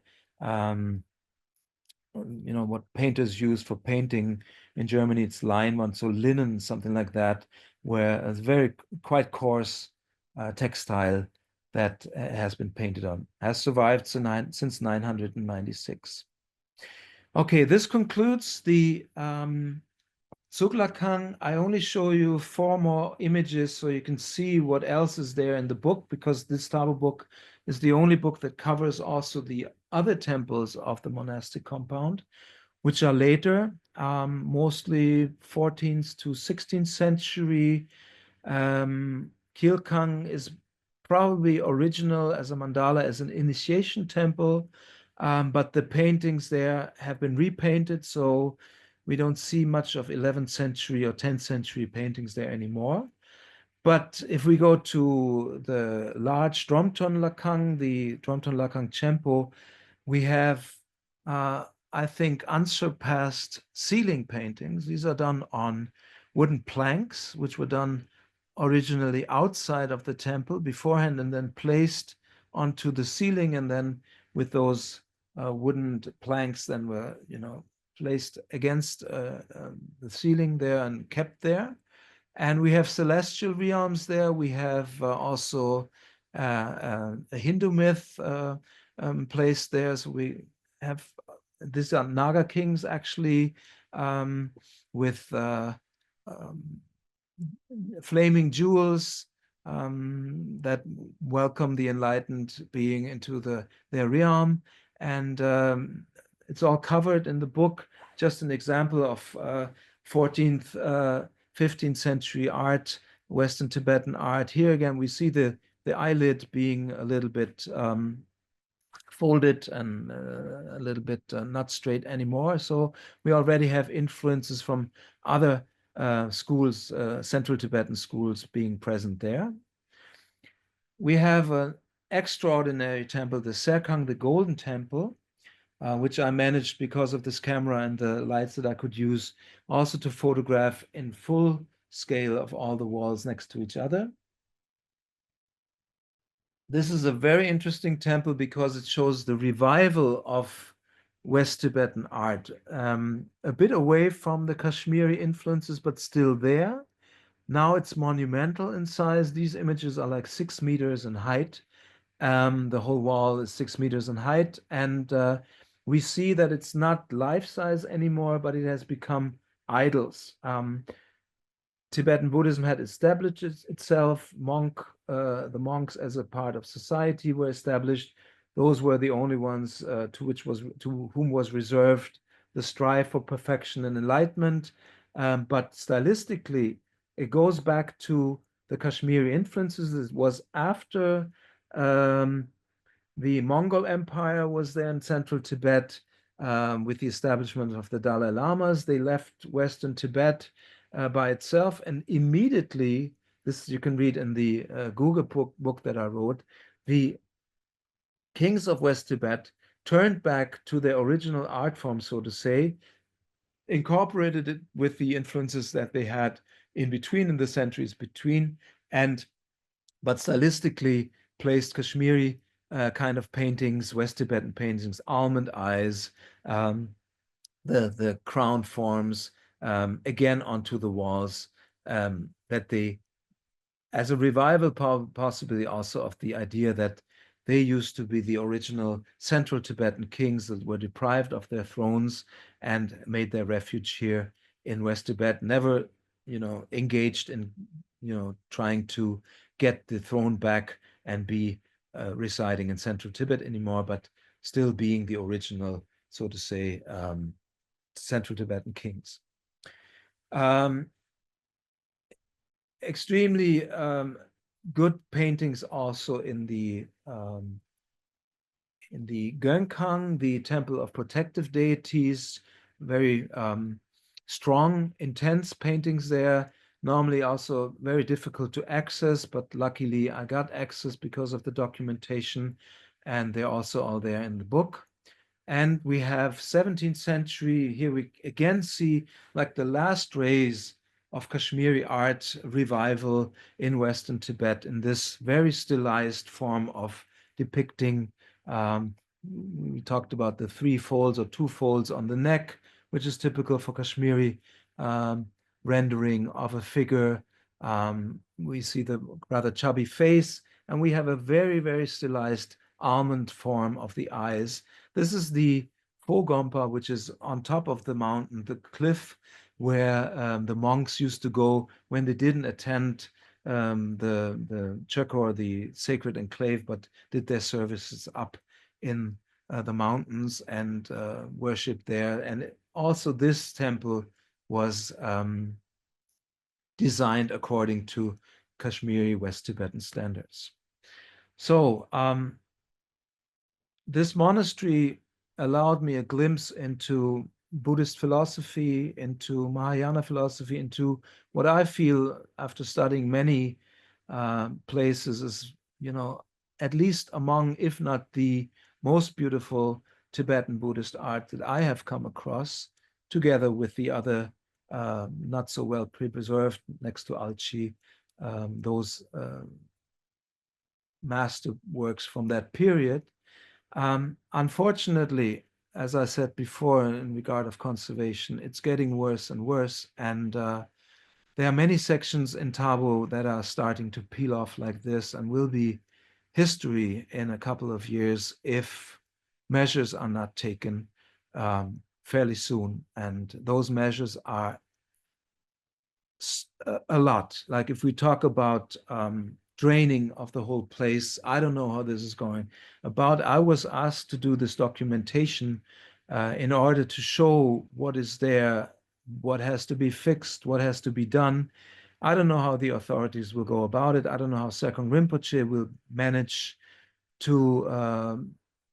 you know, what painters use for painting in Germany, it's Leinwand, so linen, something like that, where it's very quite coarse textile that has been painted on, has survived since 996. Okay, this concludes the Tsuklakang. I only show you 4 more images so you can see what else is there in the book, because this Tabo book is the only book that covers also the other temples of the monastic compound, which are later, mostly 14th to 16th century. Kilkang is probably original as a mandala, as an initiation temple, but the paintings there have been repainted, so we don't see much of 11th century or 10th century paintings there anymore. But if we go to the large Dromton Lakang, the Dromton Lakang Chempo, we have, I think, unsurpassed ceiling paintings. These are done on wooden planks, which were done originally outside of the temple beforehand and then placed onto the ceiling, and then with those wooden planks then were, you know, placed against the ceiling there and kept there. And we have celestial realms there. We have also a Hindu myth placed there. So we have, these are Naga kings actually, with flaming jewels that welcome the enlightened being into their realm. And it's all covered in the book. Just an example of 14th, 15th century art, Western Tibetan art. Here again, we see the eyelid being a little bit folded and a little bit not straight anymore. So we already have influences from other schools, Central Tibetan schools being present there. We have an extraordinary temple, the Serkang, the Golden Temple, which I managed because of this camera and the lights that I could use also to photograph in full scale of all the walls next to each other. This is a very interesting temple because it shows the revival of West Tibetan art, a bit away from the Kashmiri influences, but still there. Now it's monumental in size. These images are like 6 meters in height. The whole wall is 6 meters in height. And we see that it's not life size anymore, but it has become idols. Tibetan Buddhism had established itself. The monks as a part of society were established. Those were the only ones to whom was reserved the strive for perfection and enlightenment. But stylistically, it goes back to the Kashmiri influences. It was after the Mongol Empire was there in central Tibet. With the establishment of the Dalai Lamas, they left Western Tibet by itself, and immediately, this you can read in the Google book that I wrote, the kings of West Tibet turned back to their original art form, so to say, incorporated it with the influences that they had in between, in the centuries between, but stylistically placed Kashmiri kind of paintings, West Tibetan paintings, almond eyes, the crown forms, again onto the walls, that they, as a revival possibly also of the idea that they used to be the original central Tibetan kings that were deprived of their thrones and made their refuge here in West Tibet, never, engaged in, trying to get the throne back and be residing in central Tibet anymore, but still being the original, so to say, central Tibetan kings. Extremely good paintings also in the Gönkang, the temple of protective deities. Very strong, intense paintings there. Normally also very difficult to access, but luckily I got access because of the documentation, and they're also all there in the book. And we have 17th century. Here we again see like the last rays of Kashmiri art revival in Western Tibet in this very stylized form of depicting. We talked about the 3 folds or 2 folds on the neck, which is typical for Kashmiri rendering of a figure. We see the rather chubby face, and we have a very, very stylized almond form of the eyes. This is the Phogompa, which is on top of the mountain, the cliff where the monks used to go when they didn't attend the Chakor, the sacred enclave, but did their services up in the mountains and worshipped there. And also this temple was designed according to Kashmiri West Tibetan standards. So this monastery allowed me a glimpse into Buddhist philosophy, into Mahayana philosophy, into what I feel after studying many places is, at least among, if not the most beautiful Tibetan Buddhist art that I have come across, together with the other not so well preserved next to Alchi, those master works from that period. Unfortunately, as I said before, in regard of conservation, it's getting worse and worse. And there are many sections in Tabo that are starting to peel off like this and will be history in a couple of years if measures are not taken fairly soon. And those measures are a lot. Like if we talk about draining of the whole place, I don't know how this is going about. I was asked to do this documentation in order to show what is there, what has to be fixed, what has to be done. I don't know how the authorities will go about it. I don't know how Sekon Rinpoche will manage to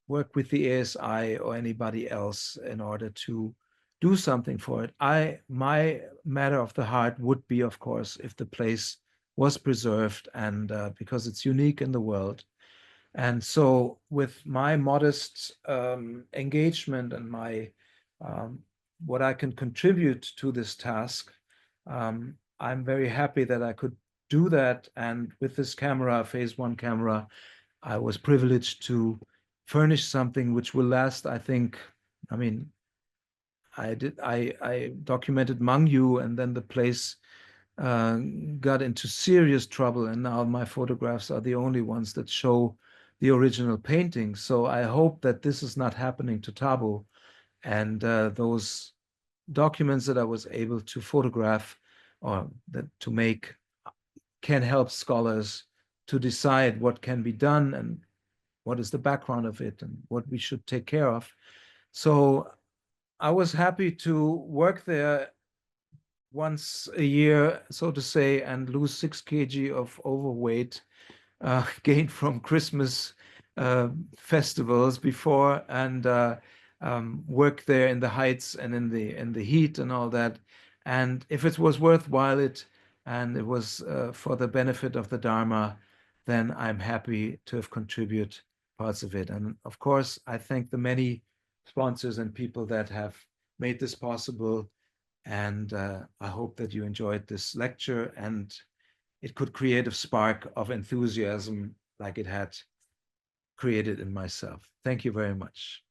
work with the ASI or anybody else in order to do something for it. My matter of the heart would be, of course, if the place was preserved, and because it's unique in the world. And so with my modest engagement and my what I can contribute to this task, I'm very happy that I could do that. And with this camera, phase 1 camera, I was privileged to furnish something which will last, I think, I mean, I documented Mangyu, and then the place uh, got into serious trouble, and now my photographs are the only ones that show the original painting. So I hope that this is not happening to Tabo, and those documents that I was able to photograph or that to make can help scholars to decide what can be done and what is the background of it and what we should take care of. So I was happy to work there once a year, so to say, and lose 6 kg of overweight gained from Christmas festivals before, and work there in the heights and in the heat and all that. And if it was worthwhile it, and it was for the benefit of the Dharma, then I'm happy to have contributed parts of it. And of course, I thank the many sponsors and people that have made this possible. And I hope that you enjoyed this lecture and it could create a spark of enthusiasm like it had created in myself. Thank you very much.